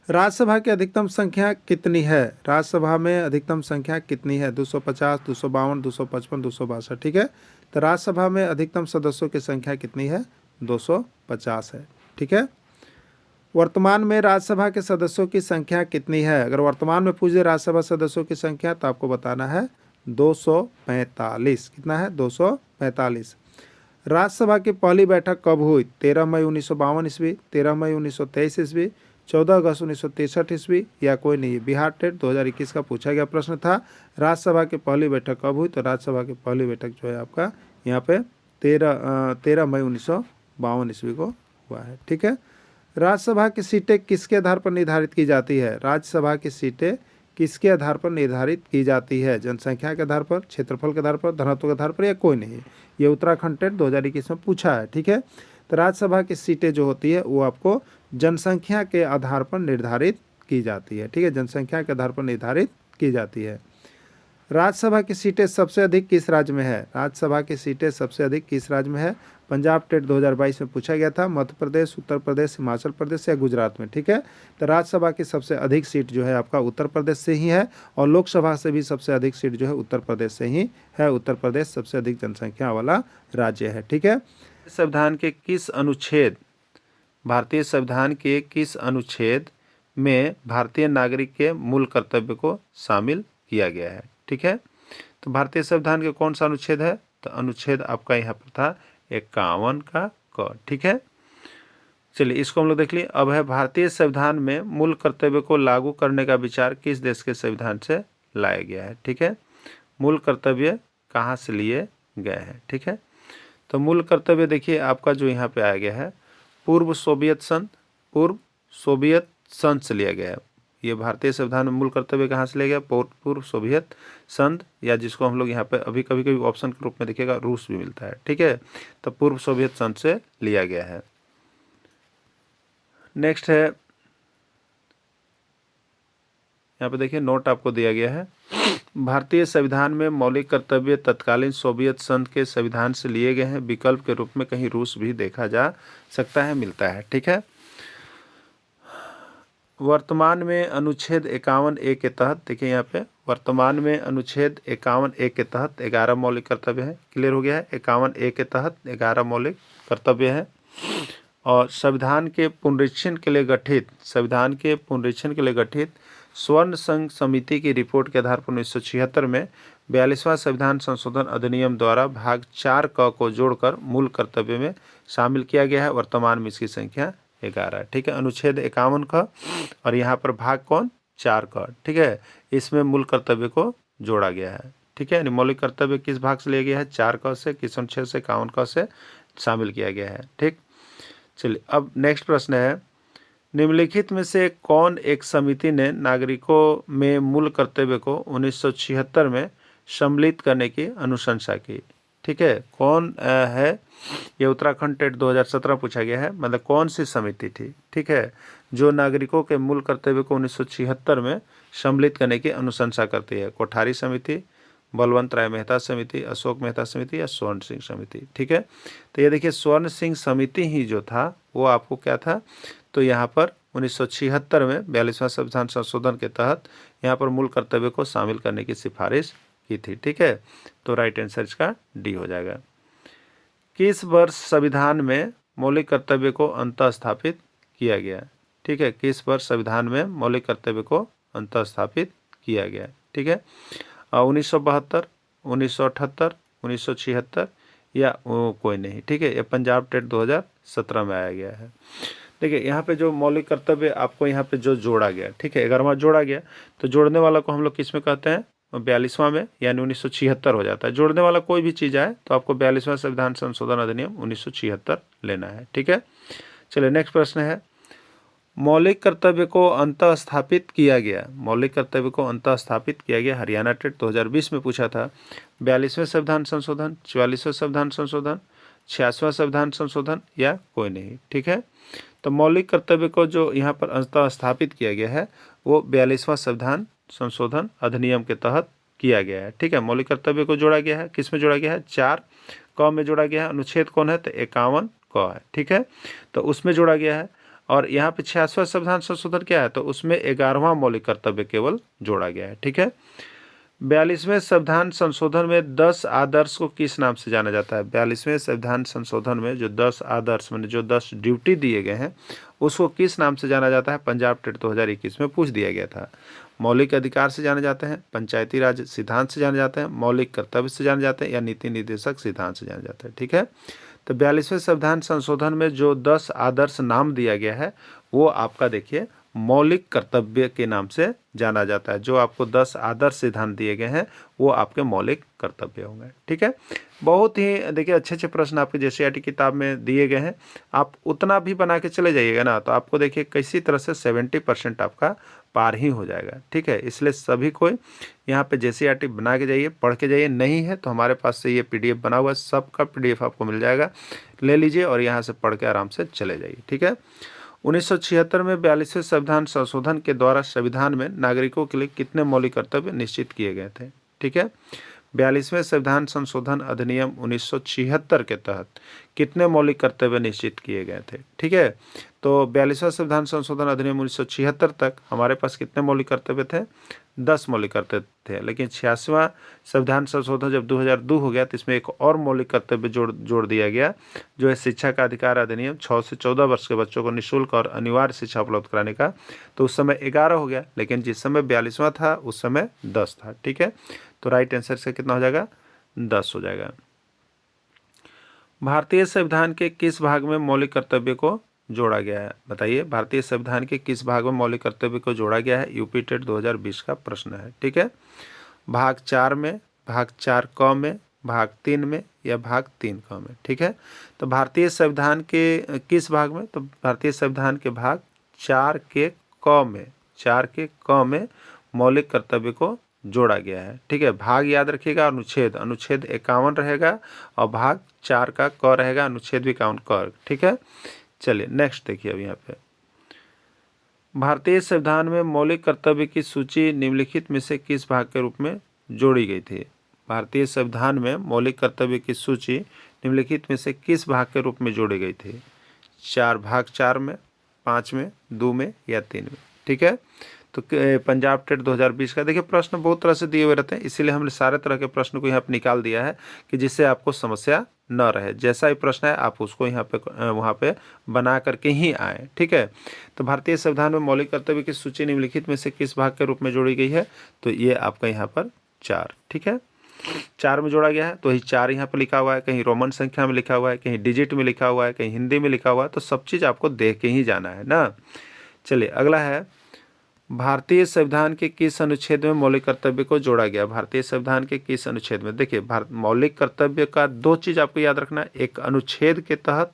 राज्यसभा की अधिकतम संख्या कितनी है? राज्यसभा में अधिकतम संख्या कितनी है? 250, 252, 255, 262, ठीक है। तो राज्यसभा में अधिकतम सदस्यों की संख्या कितनी है? 250 है, ठीक है। वर्तमान में राज्यसभा के सदस्यों की संख्या कितनी है? अगर वर्तमान में पूछे राज्यसभा सदस्यों की संख्या तो आपको बताना है 245। कितना है? 245। राज्यसभा की पहली बैठक कब हुई? 13 मई 1952 ईस्वी, 13 मई 1923 ईस्वी, 14 अगस्त 1963 ईस्वी या कोई नहीं? बिहार टेट 2021 का पूछा गया प्रश्न था। राज्यसभा की पहली बैठक कब हुई? तो राज्यसभा की पहली बैठक जो है आपका यहाँ पे 13 मई 1952 ईस्वी को हुआ है, ठीक है। राज्यसभा की सीटें किसके आधार पर निर्धारित की जाती है? राज्यसभा की सीटें किसके आधार पर निर्धारित की जाती है? जनसंख्या के आधार पर, क्षेत्रफल के आधार पर, घनत्व के आधार पर या कोई नहीं? ये उत्तराखंड टेट 2021 में पूछा है, ठीक है। तो राज्यसभा की सीटें जो होती है वो आपको जनसंख्या के आधार पर निर्धारित की जाती है, ठीक है। जनसंख्या के आधार पर निर्धारित की जाती है। राज्यसभा की सीटें सबसे अधिक किस राज्य में है? राज्यसभा की सीटें सबसे अधिक किस राज्य में है? पंजाब टेट 2022 में पूछा गया था। मध्य प्रदेश, उत्तर प्रदेश, हिमाचल प्रदेश या गुजरात में, ठीक है। तो राज्यसभा की सबसे अधिक सीट जो है आपका उत्तर प्रदेश से ही है, और लोकसभा से भी सबसे अधिक सीट जो है उत्तर प्रदेश से ही है। उत्तर प्रदेश सबसे अधिक जनसंख्या वाला राज्य है, ठीक है। संविधान के किस अनुच्छेद, भारतीय संविधान के किस अनुच्छेद में भारतीय नागरिक के मूल कर्तव्य को शामिल किया गया है? ठीक है। तो भारतीय संविधान के कौन सा अनुच्छेद है? तो अनुच्छेद आपका यहाँ पर था 51 का क, ठीक है। चलिए इसको हम लोग देख लिए। अब है भारतीय संविधान में मूल कर्तव्य को लागू करने का विचार किस देश के संविधान से लाया गया है? ठीक है। मूल कर्तव्य कहाँ से लिए गए हैं? ठीक है। तो मूल कर्तव्य देखिए आपका जो यहाँ पे आया गया है पूर्व सोवियत संघ से लिया गया है। ये भारतीय संविधान में मूल कर्तव्य कहाँ से लिया गया? पूर्व सोवियत संघ, या जिसको हम लोग यहाँ पे अभी कभी कभी ऑप्शन के रूप में देखिएगा रूस भी मिलता है, ठीक है। तो पूर्व सोवियत संघ से लिया गया है। नेक्स्ट है यहाँ पे देखिए नोट आपको दिया गया है, भारतीय संविधान में मौलिक कर्तव्य तत्कालीन सोवियत संघ के संविधान से लिए गए हैं। विकल्प के रूप में कहीं रूस भी देखा जा सकता है, मिलता है, ठीक है। वर्तमान में अनुच्छेद 51A के तहत देखिए यहाँ पे वर्तमान में अनुच्छेद 51A के तहत 11 मौलिक कर्तव्य है। क्लियर हो गया है। 51A के तहत 11 मौलिक कर्तव्य है। और संविधान के पुनरीक्षण के लिए गठित स्वर्ण संघ समिति की रिपोर्ट के आधार पर 1976 में 42वां संविधान संशोधन अधिनियम द्वारा भाग 4 क को जोड़कर मूल कर्तव्य में शामिल किया गया है। वर्तमान में इसकी संख्या 11, ठीक है। अनुच्छेद 51 का और यहाँ पर भाग कौन 4 का, ठीक है। इसमें मूल कर्तव्य को जोड़ा गया है, ठीक है। यानी मौलिक कर्तव्य किस भाग से लिया गया है 4 का से, किस अनुच्छेद से 51 का से शामिल किया गया है, ठीक। चलिए अब नेक्स्ट प्रश्न है, निम्नलिखित में से कौन एक समिति ने नागरिकों में मूल कर्तव्य को 1976 में सम्मिलित करने की अनुशंसा की, ठीक है। कौन है ये उत्तराखंड टेट 2017 पूछा गया है, मतलब कौन सी समिति थी, ठीक है, जो नागरिकों के मूल कर्तव्य को 1976 में सम्मिलित करने की अनुशंसा करती है। कोठारी समिति, बलवंत राय मेहता समिति, अशोक मेहता समिति या स्वर्ण सिंह समिति, ठीक है। तो ये देखिए स्वर्ण सिंह समिति ही जो था वो आपको क्या था, तो यहाँ पर 1976 में 42वां संविधान संशोधन के तहत यहाँ पर मूल कर्तव्य को शामिल करने की सिफारिश की थी, ठीक है। तो राइट आंसर इसका डी हो जाएगा। किस वर्ष संविधान में मौलिक कर्तव्य को अंतः स्थापित किया गया, ठीक है। किस वर्ष संविधान में मौलिक कर्तव्य को अंतः स्थापित किया गया, ठीक है। 1972, 1978, 1976 या कोई नहीं, ठीक है। ये पंजाब टेट 2017 में आया गया है। देखिए यहाँ पे जो मौलिक कर्तव्य आपको यहाँ पे जो जोड़ा गया, ठीक है, 11वां जोड़ा गया, तो जोड़ने वाला को हम लोग किस में कहते हैं 42वां में, यानी 1976 हो जाता है। जोड़ने वाला कोई भी चीज़ आए तो आपको 42वां संविधान संशोधन अधिनियम 1976 लेना है, ठीक है। चलिए नेक्स्ट प्रश्न है, मौलिक कर्तव्य को अंतः स्थापित किया गया, मौलिक कर्तव्य को अंतः स्थापित किया गया हरियाणा टेट 2020 में पूछा था। 42वें संविधान संशोधन, 44वें संविधान संशोधन, 86वां संविधान संशोधन या कोई नहीं, ठीक है। तो मौलिक कर्तव्य को जो यहाँ पर अंतः स्थापित किया गया है वो 42वां संविधान संशोधन अधिनियम के तहत किया गया है, ठीक है। मौलिक कर्तव्य को जोड़ा गया है, किस में जोड़ा गया है 4 क में जोड़ा गया है। अनुच्छेद कौन है तो 51 क है, ठीक है, तो उसमें जोड़ा गया है। और यहाँ पे 86वां संविधान संशोधन क्या है तो उसमें 11वां मौलिक कर्तव्य केवल जोड़ा गया है, ठीक है। 42वें संविधान संशोधन में 10 आदर्श को किस नाम से जाना जाता है। 42वें संविधान संशोधन में जो 10 आदर्श मैंने जो 10 ड्यूटी दिए गए हैं उसको किस नाम से जाना जाता है, पंजाब टेट 2021 में पूछ दिया गया था। मौलिक अधिकार से जाने जाते हैं, पंचायती राज सिद्धांत से जाने जाते हैं, मौलिक कर्तव्य से जाने जाते हैं या नीति निर्देशक सिद्धांत से जाने जाते हैं, ठीक है। तो 42वें संविधान संशोधन में जो 10 आदर्श नाम दिया गया है वो आपका देखिए मौलिक कर्तव्य के नाम से जाना जाता है। जो आपको 10 आदर्श सिद्धांत दिए गए हैं वो आपके मौलिक कर्तव्य होंगे, ठीक है। बहुत ही देखिए अच्छे अच्छे प्रश्न आपके जेसीईआरटी किताब में दिए गए हैं, आप उतना भी बना के चले जाइएगा ना तो आपको देखिए किसी तरह से 70% आपका पार ही हो जाएगा, ठीक है। इसलिए सभी को यहाँ पे जेसीईआरटी बना के जाइए, पढ़ के जाइए। नहीं है तो हमारे पास से ये पीडीएफ बना हुआ है, सबका पीडीएफ आपको मिल जाएगा, ले लीजिए और यहाँ से पढ़ के आराम से चले जाइए, ठीक है। 1976 में 42वें संविधान संशोधन के द्वारा संविधान में नागरिकों के लिए कितने मौलिक कर्तव्य निश्चित किए गए थे, ठीक है। 42वें संविधान संशोधन अधिनियम 1976 के तहत कितने मौलिक कर्तव्य निश्चित किए गए थे, ठीक है। तो 42वां संविधान संशोधन अधिनियम 1976 तक हमारे पास कितने मौलिक कर्तव्य थे 10 मौलिक कर्तव्य थे। लेकिन 86वां संविधान संशोधन जब 2002 हो गया तो इसमें एक और मौलिक कर्तव्य जोड़ दिया गया जो है शिक्षा का अधिकार अधिनियम 6 से 14 वर्ष के बच्चों को निःशुल्क और अनिवार्य शिक्षा उपलब्ध कराने का। तो उस समय 11 हो गया, लेकिन जिस समय 42वां था उस समय 10 था, ठीक है। तो राइट आंसर से कितना हो जाएगा 10 हो जाएगा। भारतीय संविधान के किस भाग में मौलिक कर्तव्य को जोड़ा गया है, बताइए। भारतीय संविधान के किस भाग में मौलिक कर्तव्य को जोड़ा गया है, यूपी टेट 2020 का प्रश्न है, ठीक है। भाग 4 में, भाग 4 क में, भाग 3 में या भाग 3 क में, ठीक है। तो भारतीय संविधान के किस भाग में, तो भारतीय संविधान के भाग 4 के क में, 4 के क में मौलिक कर्तव्य को जोड़ा गया है, ठीक है। भाग याद रखिएगा, अनुच्छेद 51 रहेगा और भाग 4 का क रहेगा, अनुच्छेद भी 51 क, ठीक है। चलिए नेक्स्ट देखिए अब यहाँ पे भारतीय संविधान में मौलिक कर्तव्य की सूची निम्नलिखित में से किस भाग के रूप में जोड़ी गई थी। भारतीय संविधान में मौलिक कर्तव्य की सूची निम्नलिखित में से किस भाग के रूप में जोड़ी गई थी, 4 भाग 4 में, 5 में, 2 में या 3 में, ठीक है। तो पंजाब टेट 2020 का देखिए प्रश्न बहुत तरह से दिए हुए रहते हैं, इसीलिए हमने सारे तरह के प्रश्न को यहाँ पर निकाल दिया है कि जिससे आपको समस्या न रहे। जैसा ही प्रश्न है आप उसको यहाँ पे वहाँ पे बना करके ही आए, ठीक है। तो भारतीय संविधान में मौलिक कर्तव्य की सूची निम्नलिखित में से किस भाग के रूप में जोड़ी गई है, तो ये आपका यहाँ पर 4, ठीक है। 4 में जोड़ा गया है, तो वही 4 यहाँ पर लिखा हुआ है, कहीं रोमन संख्या में लिखा हुआ है, कहीं डिजिट में लिखा हुआ है, कहीं हिंदी में लिखा हुआ है, तो सब चीज़ आपको देख के ही जाना है ना। चलिए अगला है, भारतीय संविधान के किस अनुच्छेद में मौलिक कर्तव्य को जोड़ा गया। भारतीय संविधान के किस अनुच्छेद में, देखिए भारत मौलिक कर्तव्य का 2 चीज़ आपको याद रखना है, एक अनुच्छेद के तहत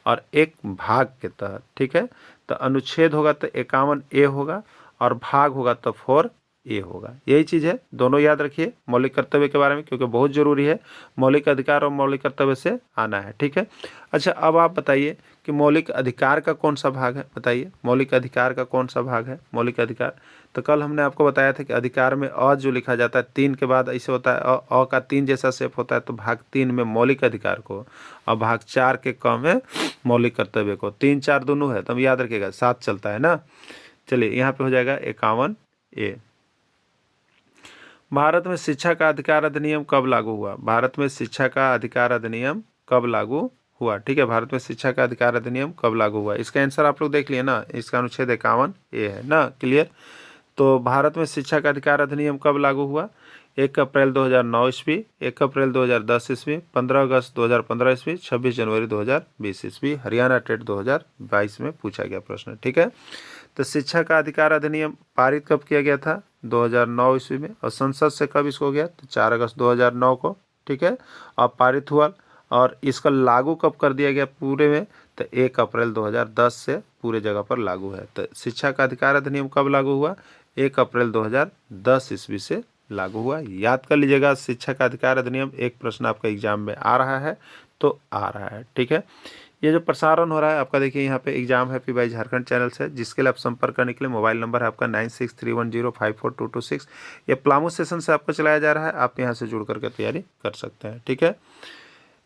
और एक भाग के तहत, ठीक है। तो अनुच्छेद होगा तो 51A होगा और भाग होगा तो 4A होगा, यही चीज़ है, दोनों याद रखिए मौलिक कर्तव्य के बारे में, क्योंकि बहुत ज़रूरी है मौलिक अधिकार और मौलिक कर्तव्य से आना है, ठीक है। अच्छा अब आप बताइए कि मौलिक अधिकार का कौन सा भाग है, बताइए मौलिक अधिकार का कौन सा भाग है। मौलिक अधिकार, तो कल हमने आपको बताया था कि अधिकार में अ जो लिखा जाता है 3 के बाद ऐसे होता है, अ का 3 जैसा शेप होता है, तो भाग 3 में मौलिक अधिकार को और भाग 4 के क में मौलिक कर्तव्य को, 3 4 दोनों है, तो हम याद रखिएगा साथ चलता है ना। चलिए यहाँ पे हो जाएगा 51A। भारत में शिक्षा का अधिकार अधिनियम कब लागू हुआ। भारत में शिक्षा का अधिकार अधिनियम कब लागू हुआ, ठीक है। भारत में शिक्षा का अधिकार अधिनियम कब लागू हुआ, इसका आंसर आप लोग देख लिए ना, इसका अनुच्छेद 51A है ना, क्लियर। तो भारत में शिक्षा का अधिकार अधिनियम कब लागू हुआ, 1 अप्रैल 2009 ईस्वी, 1 अप्रैल 2010 ईस्वी, 15 अगस्त 2015 ईस्वी, 26 जनवरी 2020 ईस्वी। हरियाणा टेट 2022 में पूछा गया प्रश्न, ठीक है। तो शिक्षा का अधिकार अधिनियम पारित कब किया गया था, 2009 ईस्वी में, और संसद से कब इसको गया, तो 4 अगस्त 2009 को, ठीक है। अब पारित हुआ और इसका लागू कब कर दिया गया पूरे में, तो 1 अप्रैल 2010 से पूरे जगह पर लागू है। तो शिक्षा का अधिकार अधिनियम कब लागू हुआ, 1 अप्रैल 2010 ईस्वी से लागू हुआ। याद कर लीजिएगा, शिक्षा का अधिकार अधिनियम एक प्रश्न आपका एग्जाम में आ रहा है तो आ रहा है, ठीक है। ये जो प्रसारण हो रहा है आपका, देखिए यहाँ पे exam happy by Jharkhand channel से, जिसके लिए आप संपर्क करने के लिए मोबाइल नंबर है आपका 9631054226। ये प्लामो सेशन से आपको चलाया जा रहा है, आप यहाँ से जुड़ करके तैयारी कर सकते हैं, ठीक है।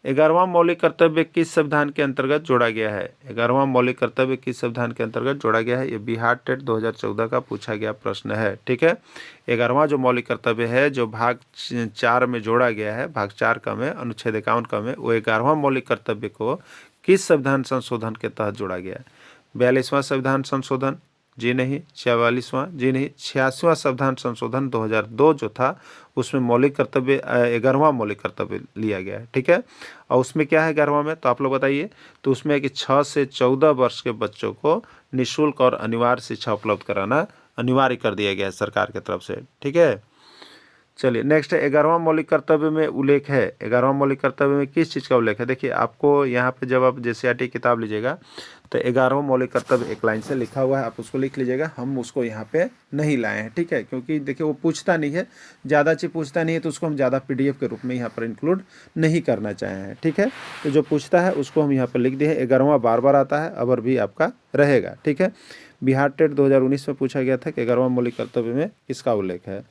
11वां मौलिक कर्तव्य किस संविधान के अंतर्गत जोड़ा गया है। 11वां मौलिक कर्तव्य किस संविधान के अंतर्गत जोड़ा गया है, ये बिहार टेट 2014 का पूछा गया प्रश्न है, ठीक है। 11वां जो मौलिक कर्तव्य है जो भाग 4 में जोड़ा गया है, भाग 4 का में अनुच्छेद 51 का में, वो 11वां मौलिक कर्तव्य को किस संविधान संशोधन के तहत जोड़ा गया है। 42वां संविधान संशोधन, जी नहीं। 44वां, जी नहीं। 86वां संविधान संशोधन 2002 जो था, उसमें मौलिक कर्तव्य 11वां मौलिक कर्तव्य लिया गया है, ठीक है। और उसमें क्या है 11वां में, तो आप लोग बताइए। तो उसमें है कि 6 से 14 वर्ष के बच्चों को निःशुल्क और अनिवार्य शिक्षा उपलब्ध कराना अनिवार्य कर दिया गया है सरकार की तरफ से, ठीक है। चलिए नेक्स्ट है, 11वां मौलिक कर्तव्य में उल्लेख है। 11वां मौलिक कर्तव्य में किस चीज़ का उल्लेख है। देखिए आपको यहाँ पे जब आप JCRT किताब लीजिएगा तो 11वां मौलिक कर्तव्य एक लाइन से लिखा हुआ है, आप उसको लिख लीजिएगा, हम उसको यहाँ पे नहीं लाए हैं, ठीक है। क्योंकि देखिए वो पूछता नहीं है, ज़्यादा चीज़ पूछता नहीं है, तो उसको हम ज़्यादा PDF के रूप में यहाँ पर इंक्लूड नहीं करना चाहे हैं, ठीक है। तो जो पूछता है उसको हम यहाँ पर लिख दिए। 11वां बार बार आता है, अबर भी आपका रहेगा, ठीक है। बिहार टेट 2019 में पूछा गया था कि 11वां मौलिक कर्तव्य में किसका उल्लेख है।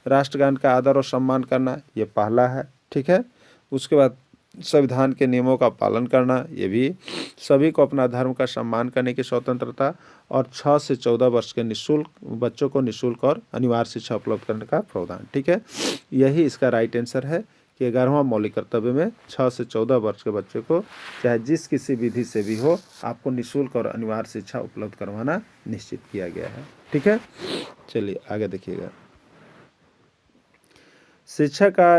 राष्ट्रगान का आदर और सम्मान करना, ये पहला है, ठीक है। उसके बाद संविधान के नियमों का पालन करना, ये भी। सभी को अपना धर्म का सम्मान करने की स्वतंत्रता, और 6 से 14 वर्ष के निःशुल्क बच्चों को निःशुल्क और अनिवार्य शिक्षा उपलब्ध करने का प्रावधान, ठीक है। यही इसका राइट आंसर है कि 11वां मौलिक कर्तव्य में 6 से 14 वर्ष के बच्चे को चाहे जिस किसी विधि से भी हो, आपको निःशुल्क और अनिवार्य शिक्षा उपलब्ध करवाना निश्चित किया गया है, ठीक है। चलिए आगे देखिएगा। शिक्षा का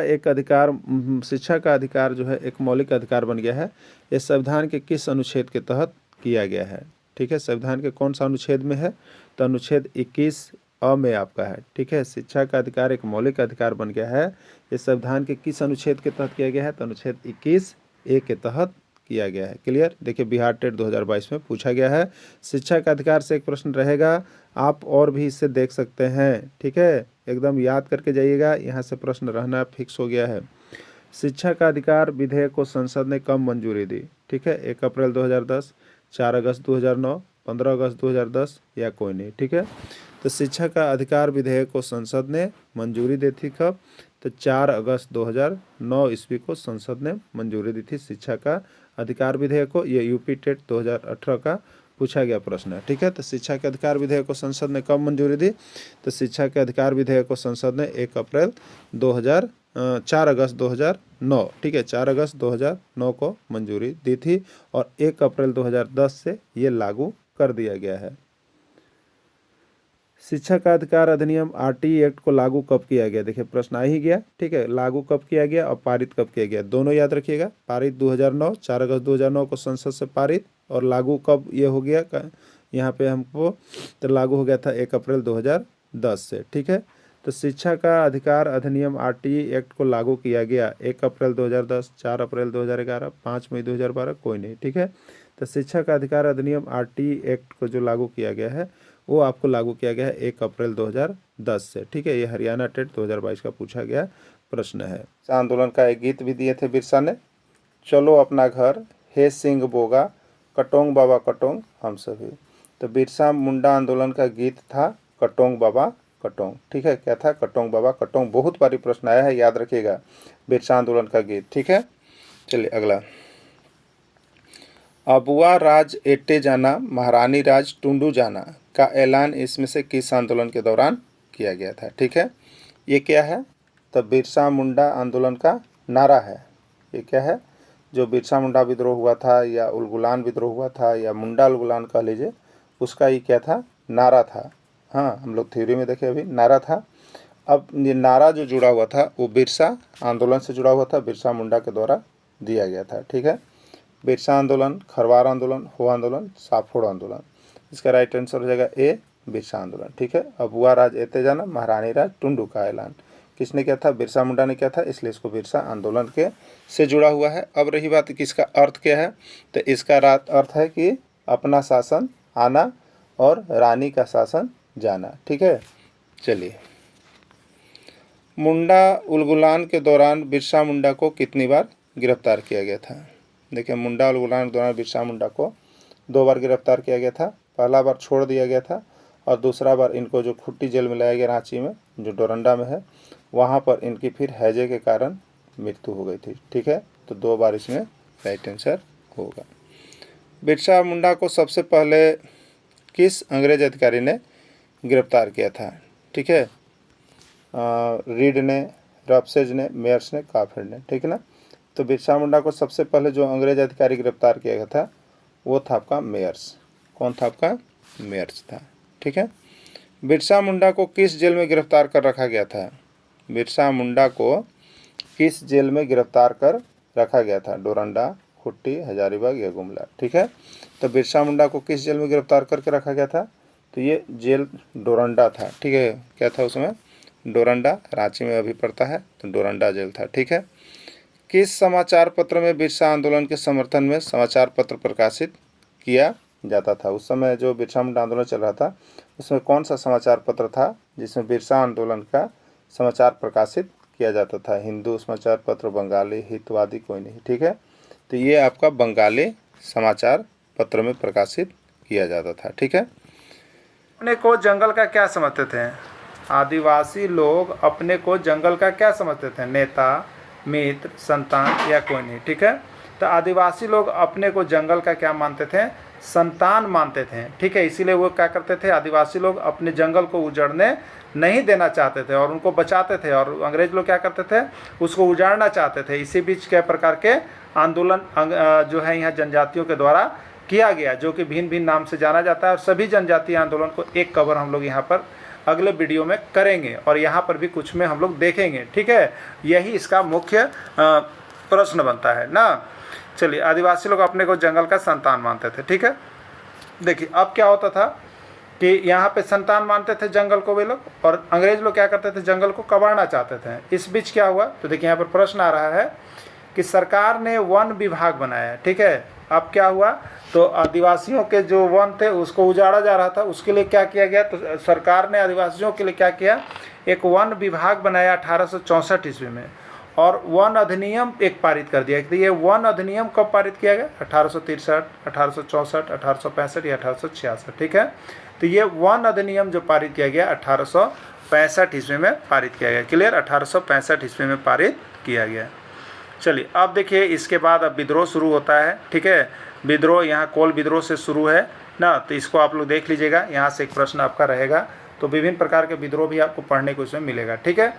अधिकार जो है एक मौलिक अधिकार बन गया है। ये संविधान के किस अनुच्छेद के तहत किया गया है, ठीक है। संविधान के कौन सा अनुच्छेद में है, तो अनुच्छेद 21A में आपका है, ठीक है। शिक्षा का अधिकार एक मौलिक अधिकार बन गया है, ये संविधान के किस अनुच्छेद के तहत किया गया है, तो अनुच्छेद 21A के तहत किया गया है, क्लियर। देखिए बिहार टेट 2022 में पूछा गया है। शिक्षा का अधिकार से एक प्रश्न रहेगा, आप और भी इससे देख सकते हैं, ठीक है। एकदम याद करके जाइएगा, यहाँ से प्रश्न रहना फिक्स हो गया है। शिक्षा का अधिकार विधेयक को संसद ने कब मंजूरी दी, ठीक है। 1 अप्रैल 2010, 4 अगस्त 2009, 15 अगस्त 2010 या कोई नहीं, ठीक है। तो शिक्षा का अधिकार विधेयक को संसद ने मंजूरी दी थी कब, तो 4 अगस्त 2009 ईस्वी को संसद ने मंजूरी दी थी शिक्षा का अधिकार विधेयक को। ये यूपी टेट 2018 का पूछा गया प्रश्न है, ठीक है। तो शिक्षा के अधिकार विधेयक को संसद ने कब मंजूरी दी, तो शिक्षा के अधिकार विधेयक को संसद ने 4 अगस्त 2009, ठीक है, 4 अगस्त 2009 को मंजूरी दी थी और 1 अप्रैल 2010 से ये लागू कर दिया गया है। शिक्षा का अधिकार अधिनियम आरटीई एक्ट को लागू कब किया गया? देखिए प्रश्न आ ही गया, ठीक है। लागू कब किया गया और पारित कब किया गया, दोनों याद रखिएगा। पारित 2009, 4 अगस्त 2009 को संसद से पारित, और लागू कब ये हो गया यहाँ पे हमको, तो लागू हो गया था 1 अप्रैल 2010 से, ठीक है। तो शिक्षा का अधिकार अधिनियम आरटीई एक्ट को लागू किया गया 1 अप्रैल 2010, 4 अप्रैल 2011, 5 मई 2012, कोई नहीं, ठीक है। तो शिक्षा का अधिकार अधिनियम आरटीई एक्ट को जो लागू किया गया है वो आपको लागू किया गया है 1 अप्रैल 2010 से, ठीक है। ये हरियाणा टेट 2022 का पूछा गया प्रश्न है। आंदोलन का एक गीत भी दिए थे बिरसा ने, चलो अपना घर, हे सिंह बोगा, कटोंग बाबा कटोंग हम सभी। तो बिरसा मुंडा आंदोलन का गीत था कटोंग बाबा कटोंग, ठीक है। क्या था? कटोंग बाबा कटोंग। बहुत बारी प्रश्न आया है, याद रखिएगा, बिरसा आंदोलन का गीत, ठीक है। चलिए अगला, अबुआ राज एट्टे जाना, महारानी राज टुंडू जाना का ऐलान इसमें से किस आंदोलन के दौरान किया गया था, ठीक है। ये क्या है? तो बिरसा मुंडा आंदोलन का नारा है। ये क्या है? जो बिरसा मुंडा विद्रोह हुआ था, या उलगुलान विद्रोह हुआ था, या मुंडा उलगुलान कह लीजिए, उसका ये क्या था? नारा था। हाँ, हम लोग थ्योरी में देखे अभी, नारा था। अब ये नारा जो जुड़ा हुआ था वो बिरसा आंदोलन से जुड़ा हुआ था, बिरसा मुंडा के द्वारा दिया गया था, ठीक है। बिरसा आंदोलन, खरवार आंदोलन, हो आंदोलन, साफोड़ आंदोलन। इसका राइट आंसर हो जाएगा ए, बिरसा आंदोलन, ठीक है। अबुआ राज एते जाना, महारानी राज टुंडू का ऐलान किसने किया था? बिरसा मुंडा ने किया था, इसलिए इसको बिरसा आंदोलन के से जुड़ा हुआ है। अब रही बात कि इसका अर्थ क्या है, तो इसका अर्थ है कि अपना शासन आना और रानी का शासन जाना, ठीक है। चलिए, मुंडा उलगुलान के दौरान बिरसा मुंडा को कितनी बार गिरफ्तार किया गया था? देखिए, मुंडा उलगुलान के दौरान बिरसा मुंडा को 2 बार गिरफ्तार किया गया था। पहला बार छोड़ दिया गया था, और दूसरा बार इनको जो खुट्टी जेल में लाया गया रांची में, जो डोरंडा में है, वहाँ पर इनकी फिर हैजे के कारण मृत्यु हो गई थी, ठीक है। तो 2 बार इसमें राइट आंसर होगा। बिरसा मुंडा को सबसे पहले किस अंग्रेज अधिकारी ने गिरफ्तार किया था, ठीक है? रीड ने, रफसेज ने, मेयर्स ने, काफिर ने, ठीक है ना। तो बिरसा मुंडा को सबसे पहले जो अंग्रेज अधिकारी गिरफ्तार किया गया था वो था आपका मेयर्स। कौन था आपका? मेयर्स था, ठीक है। बिरसा मुंडा को किस जेल में गिरफ्तार कर रखा गया था? बिरसा मुंडा को किस जेल में गिरफ्तार कर रखा गया था? डोरंडा, खुट्टी, हजारीबाग या गुमला, ठीक है। तो बिरसा मुंडा को किस जेल में गिरफ्तार करके रखा गया था? तो ये जेल डोरंडा था, ठीक है। क्या था उसमें? डोरंडा, रांची में अभी पड़ता है, तो डोरंडा जेल था, ठीक है। किस समाचार पत्र में बिरसा आंदोलन के समर्थन में समाचार पत्र प्रकाशित किया जाता था? उस समय जो बिरसा मुंडा आंदोलन चल रहा था उसमें कौन सा समाचार पत्र था जिसमें बिरसा आंदोलन का समाचार प्रकाशित किया जाता था? हिंदू समाचार पत्र, बंगाली, हितवादी, कोई नहीं, ठीक है। तो ये आपका बंगाली समाचार पत्र में प्रकाशित किया जाता था, ठीक है। अपने को जंगल का क्या समझते थे? आदिवासी लोग अपने को जंगल का क्या समझते थे? नेता, मित्र, संतान या कोई नहीं, ठीक है। तो आदिवासी लोग अपने को जंगल का क्या मानते थे? संतान मानते थे, ठीक है। इसीलिए वो क्या करते थे? आदिवासी लोग अपने जंगल को उजड़ने नहीं देना चाहते थे और उनको बचाते थे, और अंग्रेज लोग क्या करते थे? उसको उजाड़ना चाहते थे। इसी बीच कई प्रकार के आंदोलन जो है यहाँ जनजातियों के द्वारा किया गया, जो कि भिन्न भिन्न नाम से जाना जाता है। और सभी जनजातीय आंदोलन को एक कवर हम लोग यहाँ पर अगले वीडियो में करेंगे, और यहाँ पर भी कुछ में हम लोग देखेंगे, ठीक है। यही इसका मुख्य प्रश्न बनता है ना। चलिए, आदिवासी लोग अपने को जंगल का संतान मानते थे, ठीक है। देखिए, अब क्या होता था कि यहाँ पे संतान मानते थे जंगल को वे लोग, और अंग्रेज लोग क्या करते थे? जंगल को कबाड़ना चाहते थे। इस बीच क्या हुआ? तो देखिए, यहाँ पर प्रश्न आ रहा है कि सरकार ने वन विभाग बनाया, ठीक है। अब क्या हुआ? तो आदिवासियों के जो वन थे उसको उजाड़ा जा रहा था, उसके लिए क्या किया गया? तो सरकार ने आदिवासियों के लिए क्या किया? एक वन विभाग बनाया 1864 ईस्वी में, और वन अधिनियम एक पारित कर दिया। तो ये वन अधिनियम कब पारित किया गया? 1863, 1864, 1865 या 1866, ठीक है। तो ये वन अधिनियम जो पारित किया गया 1865 ईस्वी में पारित किया गया। क्लियर? 1865 ईस्वी में पारित किया गया। चलिए, अब देखिए, इसके बाद अब विद्रोह शुरू होता है, ठीक है। विद्रोह यहाँ कोल विद्रोह से शुरू है ना, तो इसको आप लोग देख लीजिएगा। यहाँ से एक प्रश्न आपका रहेगा, तो विभिन्न प्रकार के विद्रोह भी आपको पढ़ने को इसमें मिलेगा, ठीक है।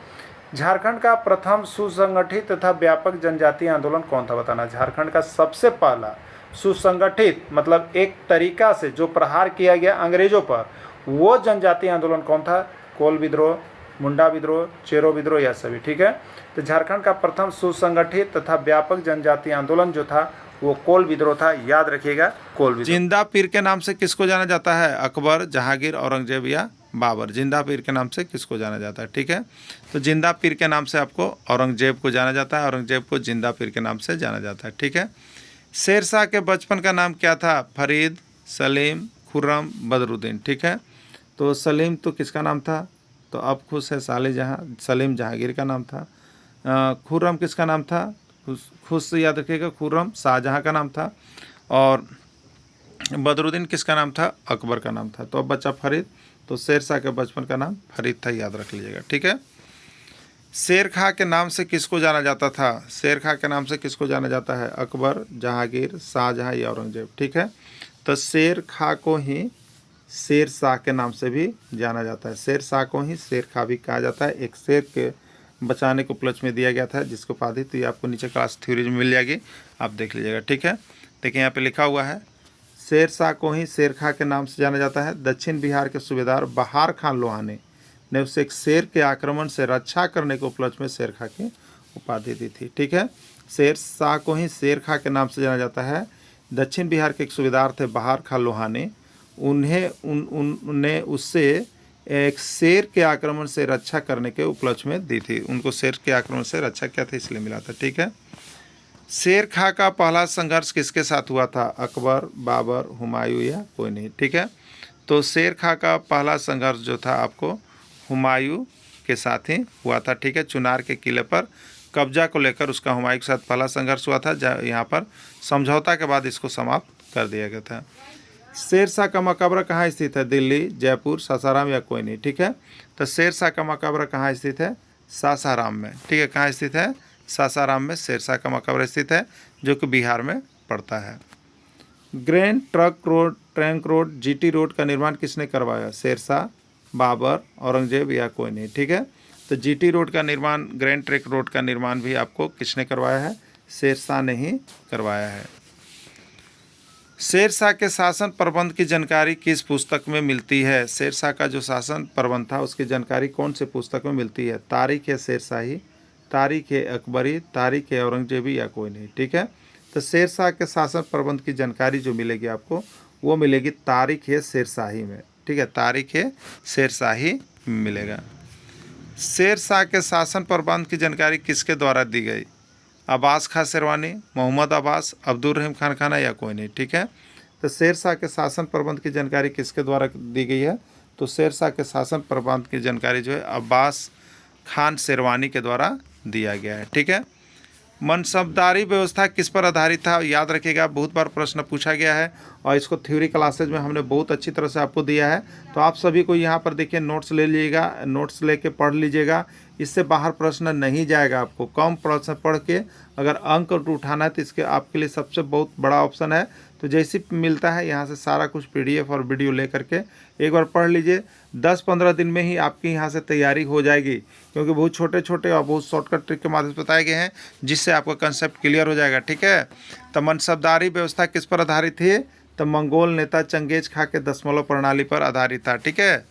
झारखंड का प्रथम सुसंगठित तथा व्यापक जनजातीय आंदोलन कौन था? बताना। झारखंड का सबसे पहला सुसंगठित, मतलब एक तरीका से जो प्रहार किया गया अंग्रेजों पर, वो जनजातीय आंदोलन कौन था? कोल विद्रोह, मुंडा विद्रोह, चेरो विद्रोह या सभी, ठीक है। तो झारखंड का प्रथम सुसंगठित तथा व्यापक जनजातीय आंदोलन जो था वो कोल विद्रोह था, याद रखिएगा, कोल विद्रोह। जिंदा पीर के नाम से किसको जाना जाता है? अकबर, जहांगीर, औरंगजेब या बाबर। जिंदा पीर के नाम से किसको जाना जाता है? ठीक है, तो जिंदा पीर के नाम से आपको औरंगजेब को जाना जाता है, औरंगजेब को जिंदा पीर के नाम से जाना जाता है, ठीक है। शेरशाह के बचपन का नाम क्या था? फरीद, सलीम, खुर्रम, बदरुद्दीन, ठीक है। तो सलीम तो किसका नाम था? तो अब खुश है शाहजहाँ, सलीम जहांगीर का नाम था। खुर्रम किसका नाम था? खुश से याद रखिएगा, खुर्रम शाहजहाँ का नाम था। और बदरुद्दीन किसका नाम था? अकबर का नाम था। तो अब बच्चा फरीद, तो शेरशाह के बचपन का नाम फरीद था, याद रख लीजिएगा, ठीक है। शेर खां के नाम से किसको जाना जाता था? शेर खां के नाम से किसको जाना जाता है? अकबर, जहांगीर, शाहजहाँ या औरंगजेब, ठीक है। तो शेर खां को ही शेर शाह के नाम से भी जाना जाता है। शेर शाह को ही शेर खां भी कहा जाता है। एक शेर के बचाने के उपलक्ष्य में दिया गया था जिसको उपाधि, तो ये आपको नीचे क्लास थ्योरी में मिल जाएगी, आप देख लीजिएगा, ठीक है। देखिए यहाँ पे लिखा हुआ है, शेर शाह को ही शेर खां के नाम से जाना जाता है। दक्षिण बिहार के सूबेदार बहार खान लोहानी ने उसे एक शेर के आक्रमण से रक्षा करने के उपलक्ष्य में शेर खां की उपाधि दी थी, ठीक है। शेर शाह को ही शेर खां के नाम से जाना जाता है। दक्षिण बिहार के एक सूबेदार थे बहार खान लोहानी, उन्हें उससे एक शेर के आक्रमण से रक्षा करने के उपलक्ष्य में दी थी। उनको शेर के आक्रमण से रक्षा किया था, इसलिए मिला था, ठीक है। शेर खां का पहला संघर्ष किसके साथ हुआ था? अकबर, बाबर, हुमायूं या कोई नहीं, ठीक है। तो शेर खां का पहला संघर्ष जो था आपको हुमायूं के साथ ही हुआ था, ठीक है। चुनार के किले पर कब्जा को लेकर उसका हुमायूं के साथ पहला संघर्ष हुआ था। यहाँ पर समझौता के बाद इसको समाप्त कर दिया गया था। शेरशाह का मकबरा कहाँ स्थित है? दिल्ली, जयपुर, सासाराम या कोई नहीं, ठीक है। तो शेरशाह का मकबरा कहाँ स्थित है? सासाराम में, ठीक है। कहाँ स्थित है? सासाराम में शेरशाह का मकबरा स्थित है, जो कि बिहार में पड़ता है। Grand trunk road, GT road का निर्माण किसने करवाया? शेरशाह, बाबर, औरंगजेब या कोई नहीं, ठीक है। तो जीटी रोड का निर्माण, ग्रैंड ट्रंक रोड का निर्माण भी आपको किसने करवाया है? शेरशाह ने ही करवाया है। शेरशाह के शासन प्रबंध की जानकारी किस पुस्तक में मिलती है? शेरशाह का जो शासन प्रबंध था उसकी जानकारी कौन से पुस्तक में मिलती है? तारीख है शेरशाही, तारीख है अकबरी, तारीख है औरंगजेबी या कोई नहीं, ठीक है। तो शेरशाह के शासन प्रबंध की जानकारी जो मिलेगी आपको वो मिलेगी तारीख है शेरशाही में, ठीक है। तारीख है शेरशाही मिलेगा। शेरशाह के शासन प्रबंध की जानकारी किसके द्वारा दी गई? अब्बास खां शेरवानी, मोहम्मद अब्बास, अब्दुल रहीम खान खाना या कोई नहीं, ठीक है। तो शेरशाह के शासन प्रबंध की जानकारी किसके द्वारा दी गई है? तो शेरशाह के शासन प्रबंध की जानकारी जो है अब्बास खान शेरवानी के द्वारा दिया गया है, ठीक है। मनसबदारी व्यवस्था किस पर आधारित था? याद रखिएगा, बहुत बार प्रश्न पूछा गया है और इसको थ्योरी क्लासेज में हमने बहुत अच्छी तरह से आपको दिया है। तो आप सभी को यहाँ पर देखिए नोट्स ले लीजिएगा, नोट्स लेके पढ़ लीजिएगा, इससे बाहर प्रश्न नहीं जाएगा। आपको कम प्रश्न पढ़ के अगर अंक उठाना है तो इसके आपके लिए सबसे बहुत बड़ा ऑप्शन है। तो जैसे मिलता है यहाँ से सारा कुछ PDF और वीडियो ले करके एक बार पढ़ लीजिए। 10-15 दिन में ही आपकी यहाँ से तैयारी हो जाएगी, क्योंकि बहुत छोटे छोटे और बहुत शॉर्टकट ट्रिक के माध्यम से बताए गए हैं जिससे आपका कंसेप्ट क्लियर हो जाएगा, ठीक है। तो मनसबदारी व्यवस्था किस पर आधारित थी? तो मंगोल नेता चंगेज खां के दशमलव प्रणाली पर आधारित था, ठीक है।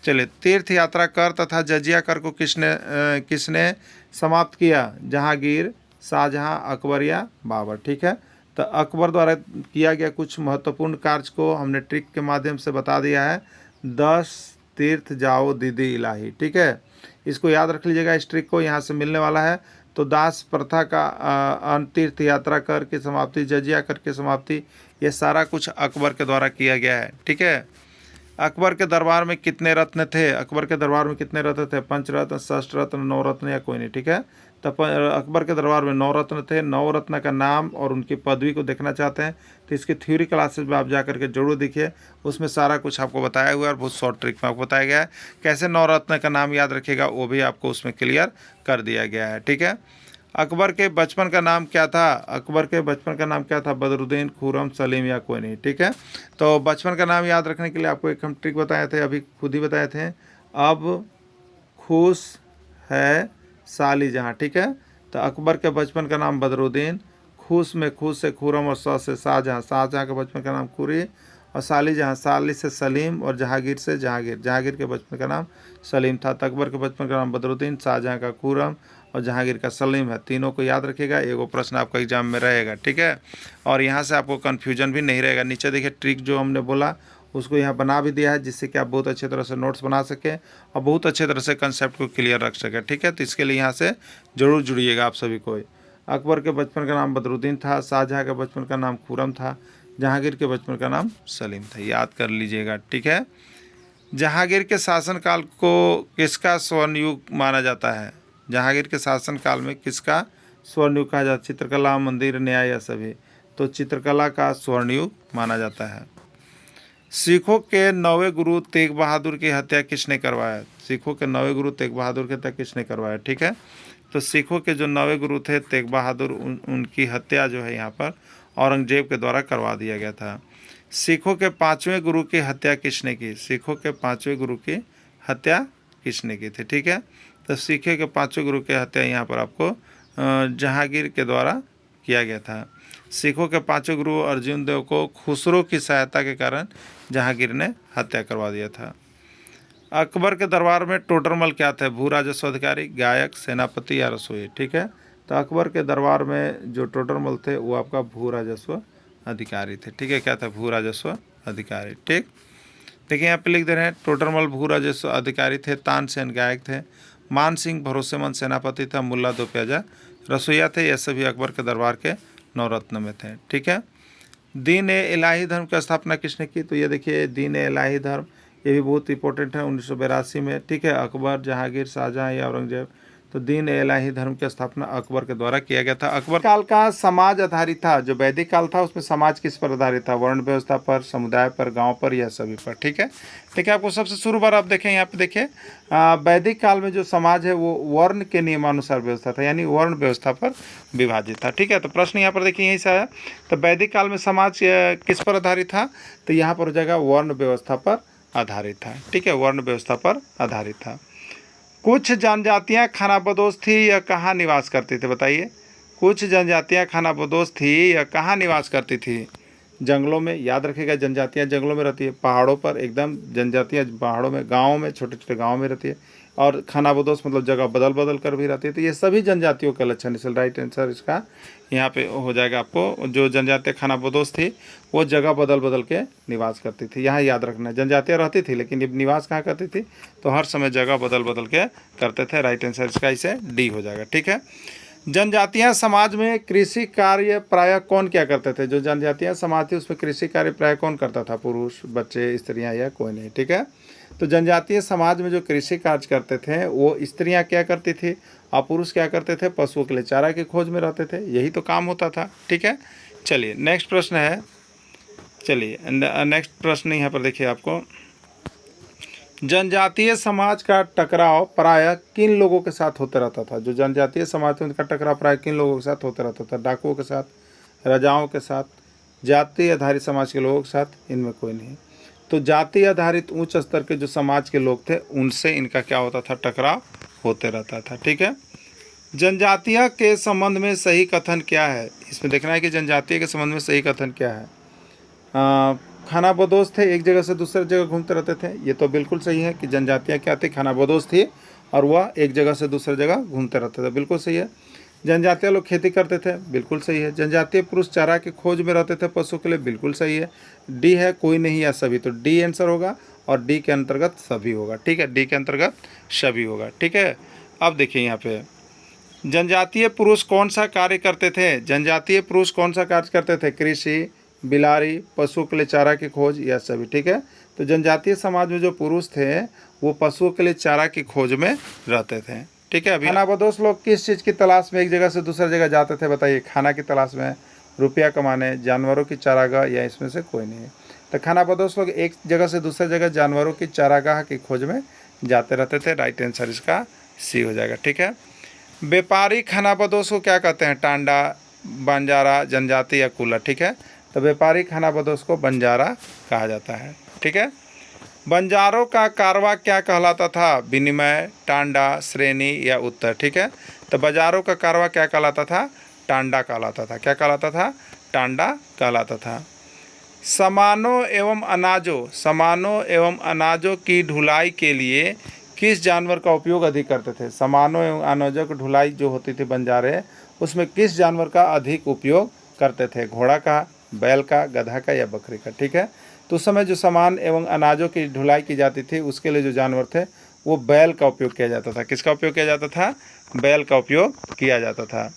चलिए, तीर्थ यात्रा कर तथा जजिया कर को किसने समाप्त किया? जहांगीर, शाहजहाँ, अकबर या बाबर, ठीक है। तो अकबर द्वारा किया गया कुछ महत्वपूर्ण कार्य को हमने ट्रिक के माध्यम से बता दिया है। 10 तीर्थ जाओ दीदी इलाही, ठीक है। इसको याद रख लीजिएगा, इस ट्रिक को यहाँ से मिलने वाला है। तो दास प्रथा का तीर्थ यात्रा कर की समाप्ति, जजिया कर की समाप्ति, ये सारा कुछ अकबर के द्वारा किया गया है, ठीक है। अकबर के दरबार में कितने रत्न थे? अकबर के दरबार में कितने रत्न थे? पंचरत्न, षष्ठरत्न, नवरत्न या कोई नहीं, ठीक है। तो अकबर के दरबार में 9 रत्न थे। 9 रत्न का नाम और उनकी पदवी को देखना चाहते हैं तो इसकी थ्योरी क्लासेज में आप जा करके जरूर देखिए, उसमें सारा कुछ आपको बताया हुआ है और बहुत शॉर्ट ट्रिक में आपको बताया गया है। कैसे 9 रत्न का नाम याद रखिएगा वो भी आपको उसमें क्लियर कर दिया गया है, ठीक है। अकबर के बचपन का नाम क्या था? अकबर के बचपन का नाम क्या था? बदरुद्दीन, खुर्रम, सलीम या कोई नहीं, ठीक है। तो बचपन का नाम याद रखने के लिए आपको एक हम ट्रिक बताए थे, अभी खुद ही बताए थे। अब खुश है शाहजहाँ, ठीक है। तो अकबर के बचपन का नाम बदरुद्दीन, खुश में खुश से खुर्रम और स से शाहजहाँ, शाहजहाँ के बचपन का नाम खुरी और साली साली से सलीम और जहांगीर से जहांगीर। जहांगीर के बचपन का नाम सलीम था। तो अकबर के बचपन का नाम बदरुद्दीन, शाहजहां का खुर्रम और जहांगीर का सलीम है। तीनों को याद रखिएगा, एगो प्रश्न आपका एग्जाम में रहेगा, ठीक है। और यहाँ से आपको कन्फ्यूजन भी नहीं रहेगा। नीचे देखिए ट्रिक जो हमने बोला उसको यहाँ बना भी दिया है, जिससे कि आप बहुत अच्छे तरह से नोट्स बना सकें और बहुत अच्छे तरह से कंसेप्ट को क्लियर रख सकें, ठीक है। तो इसके लिए यहाँ से ज़रूर जुड़िएगा आप सभी को। अकबर के बचपन का नाम बदरुद्दीन था, शाहजहां के बचपन का नाम खुर्रम था, जहांगीर के बचपन का नाम सलीम था। याद कर लीजिएगा, ठीक है। जहांगीर के शासनकाल को किसका स्वर्ण युग माना जाता है? जहांगीर के शासनकाल में किसका स्वर्ण युग कहा जाता है? चित्रकला, मंदिर, न्याय या सभी? तो चित्रकला का स्वर्ण युग माना जाता है। सिखों के 9वें गुरु तेग बहादुर की हत्या किसने करवाया? सिखों के 9वें गुरु तेग बहादुर की हत्या किसने करवाया, ठीक है। तो सिखों के जो 9वें गुरु थे तेग बहादुर, उनकी हत्या जो है यहाँ पर औरंगजेब के द्वारा करवा दिया गया था। सिखों के 5वें गुरु की हत्या किसने की? सिखों के 5वें गुरु की हत्या किसने की थी, ठीक है। तो सिखों के 5वें गुरु की हत्या यहाँ पर आपको जहांगीर के द्वारा किया गया था। सिखों के 5वें गुरु अर्जुन देव को खुसरो की सहायता के कारण जहांगीर ने हत्या करवा दिया था। अकबर के दरबार में टोडरमल क्या थे? भू राजस्व अधिकारी, गायक, सेनापति या रसोई, ठीक है। तो अकबर के दरबार में जो टोडरमल थे वो आपका भू राजस्व अधिकारी थे, ठीक है। क्या था? भू राजस्व अधिकारी, ठीक। देखिए यहाँ पे लिख दे रहे हैं टोडरमल भू राजस्व अधिकारी थे, तानसेन गायक थे, मान सिंह भरोसेमंद सेनापति था, मुल्ला दो प्याजा रसोईया थे। ये सभी अकबर के दरबार के नवरत्न में थे, ठीक है। दीन ए इलाही धर्म की स्थापना किसने की? तो ये देखिए दीन ए इलाही धर्म, ये भी बहुत इंपॉर्टेंट है, 1982 में, ठीक है। अकबर, जहांगीर, शाहजहां या औरंगजेब? तो दीन ए इलाही धर्म की स्थापना अकबर के द्वारा किया गया था। अकबर काल का समाज आधारित था, जो वैदिक काल था उसमें समाज किस पर आधारित था? वर्ण व्यवस्था पर, समुदाय पर, गांव पर या सभी पर, ठीक है। देखिए आपको सबसे शुरू बार आप देखें यहाँ पे देखिए वैदिक काल में जो समाज है वो वर्ण के नियमानुसार व्यवस्था था, यानी वर्ण व्यवस्था पर विभाजित था, ठीक है। तो प्रश्न यहाँ पर देखिए यहीं से आया। तो वैदिक काल में समाज किस पर आधारित था? तो यहाँ पर हो जाएगा वर्ण व्यवस्था पर आधारित था, ठीक है। वर्ण व्यवस्था पर आधारित था। कुछ जनजातियां खानाबदोश थी या कहाँ निवास करती थी? बताइए, कुछ जनजातियां खानाबदोश थी या कहाँ निवास करती थी? जंगलों में, याद रखिएगा जनजातियां जंगलों में रहती है, पहाड़ों पर एकदम जनजातियां पहाड़ों में, गाँव में, छोटे छोटे गाँव में रहती है, और खानाबदोश मतलब जगह बदल बदल कर भी रहती है। तो ये सभी जनजातियों का लक्षण, इसलिए राइट आंसर इसका यहाँ पे हो जाएगा आपको। जो जनजातियाँ खानाबदोश थी वो जगह बदल बदल के निवास करती थी, यहाँ याद रखना है। जनजातियाँ रहती थी लेकिन ये निवास कहाँ करती थी? तो हर समय जगह बदल बदल के करते थे। राइट आंसर इसका इसे डी हो जाएगा, ठीक है। जनजातियाँ समाज में कृषि कार्य प्रायः कौन क्या करते थे? जो जनजातियाँ समाज थी उसमें कृषि कार्य प्रायः कौन करता था? पुरुष, बच्चे, स्त्रियाँ या कोई नहीं, ठीक है। तो जनजातीय समाज में जो कृषि कार्य करते थे वो स्त्रियां क्या करती थी और पुरुष क्या करते थे? पशुओं के लिए चारा की खोज में रहते थे, यही तो काम होता था, ठीक है। चलिए नेक्स्ट प्रश्न है, चलिए नेक्स्ट प्रश्न यहाँ पर देखिए आपको, जनजातीय समाज का टकराव प्रायः किन लोगों के साथ होता रहता था? जो जनजातीय समाज थे उनका टकराव प्रायः किन लोगों के साथ होता रहता था? डाकुओं के साथ, राजाओं के साथ, जाति आधारित समाज के लोगों के साथ? इनमें कोई नहीं। तो जाति आधारित उच्च स्तर के जो समाज के लोग थे उनसे इनका क्या होता था? टकराव होते रहता था, ठीक है। जनजातीय के संबंध में सही कथन क्या है? इसमें देखना है कि जनजातीय के संबंध में सही कथन क्या है। खानाबदोश थे, एक जगह से दूसरी जगह घूमते रहते थे, ये तो बिल्कुल सही है कि जनजातियाँ क्या थी? खानाबदोश थी और वह एक जगह से दूसरी जगह घूमते रहते थे, बिल्कुल सही है। जनजातीय लोग खेती करते थे, बिल्कुल सही है। जनजातीय पुरुष चारा की खोज में रहते थे पशु के लिए, बिल्कुल सही है। डी है कोई नहीं या सभी, तो डी आंसर होगा और डी के अंतर्गत सभी होगा, ठीक है। डी के अंतर्गत सभी होगा, ठीक है। अब देखिए यहाँ पे जनजातीय पुरुष कौन सा कार्य करते थे? जनजातीय पुरुष कौन सा कार्य करते थे? कृषि, बिलारी, पशु के लिए चारा की खोज या सभी, ठीक है। तो जनजातीय समाज में जो पुरुष थे वो पशुओं के लिए चारा की खोज में रहते थे, ठीक है। अभी खानाबदोश लोग किस चीज़ की तलाश में एक जगह से दूसरी जगह जाते थे? बताइए, खाना की तलाश में, रुपया कमाने, जानवरों की चारागाह या इसमें से कोई नहीं है? तो खानाबदोश लोग एक जगह से दूसरी जगह जानवरों की चारागाह की खोज में जाते रहते थे। राइट आंसर इसका सी हो जाएगा, ठीक है। व्यापारी खानाबदोश को क्या कहते हैं? टांडा, बंजारा, जनजाति या कुला, ठीक है। तो व्यापारी खानाबदोश को बंजारा कहा जाता है, ठीक है। बंजारों का कारवा क्या कहलाता था? विनिमय, टांडा, श्रेणी या उत्तर, ठीक है। तो बंजारों का कारवा क्या कहलाता था? टांडा कहलाता था। क्या कहलाता था? टांडा कहलाता था। सामानों एवं अनाजों की ढुलाई के लिए किस जानवर का उपयोग अधिक करते थे? सामानों एवं अनाजों की ढुलाई जो होती थी बंजारे, उसमें किस जानवर का अधिक उपयोग करते थे? घोड़ा का, बैल का, गधा का या बकरी का? ठीक है, तो उस समय जो सामान एवं अनाजों की ढुलाई की जाती थी उसके लिए जो जानवर थे वो बैल का उपयोग किया जाता था। किसका उपयोग किया जाता था? बैल का उपयोग किया जाता था।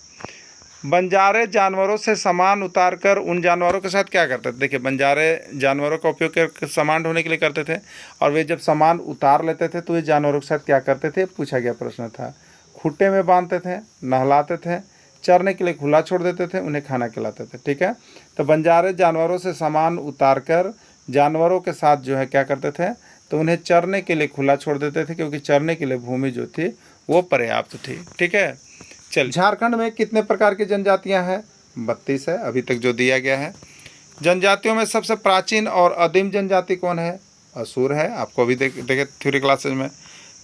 बंजारे जानवरों से सामान उतारकर उन जानवरों के साथ क्या करते थे? देखिए, बंजारे जानवरों का उपयोग कर सामान ढोने के लिए करते थे, और वे जब सामान उतार लेते थे तो ये जानवरों के साथ क्या करते थे, पूछा गया प्रश्न था। खूंटे में बांधते थे, नहलाते थे, चरने के लिए खुला छोड़ देते थे, उन्हें खाना खिलाते थे। ठीक है, तो बंजारे जानवरों से सामान उतारकर जानवरों के साथ जो है क्या करते थे, तो उन्हें चरने के लिए खुला छोड़ देते थे, क्योंकि चरने के लिए भूमि जो थी वो पर्याप्त थी। ठीक है, चल, झारखंड में कितने प्रकार की जनजातियां हैं? 32 है अभी तक जो दिया गया है। जनजातियों में सबसे प्राचीन और आदिम जनजाति कौन है? असुर है। आपको अभी देखे थ्योरी क्लासेज में।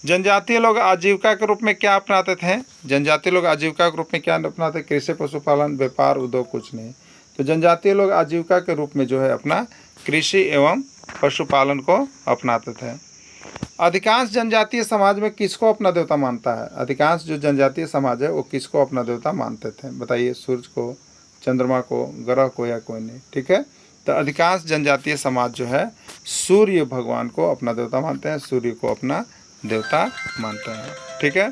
जनजातीय लोग आजीविका के रूप में क्या अपनाते थे? जनजातीय लोग आजीविका के रूप में क्या अपनाते? कृषि, पशुपालन, व्यापार, उद्योग, कुछ नहीं। तो जनजातीय लोग आजीविका के रूप में जो है अपना कृषि एवं पशुपालन को अपनाते थे। अधिकांश जनजातीय समाज में किसको अपना देवता मानता है? अधिकांश जो जनजातीय समाज है वो किसको अपना देवता मानते थे? बताइए, सूर्य को, चंद्रमा को, ग्रह को, या कोई नहीं? ठीक है, तो अधिकांश जनजातीय समाज जो है सूर्य भगवान को अपना देवता मानते हैं, सूर्य को अपना देवता मानते हैं। ठीक है,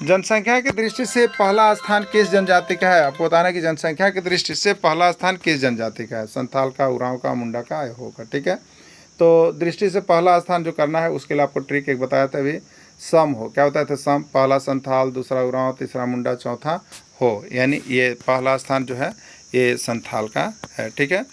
जनसंख्या की दृष्टि से पहला स्थान किस जनजाति का है? आपको बताना है कि जनसंख्या की दृष्टि से पहला स्थान किस जनजाति का है? संथाल का, उरांव का, मुंडा का, हो का? ठीक है, तो दृष्टि से पहला स्थान जो करना है उसके लिए आपको ट्रिक एक बताया था अभी, सम हो। क्या बताया था? सम, पहला संथाल, दूसरा उरांव, तीसरा मुंडा, चौथा हो, यानी ये पहला स्थान जो है ये संथाल का है। ठीक है।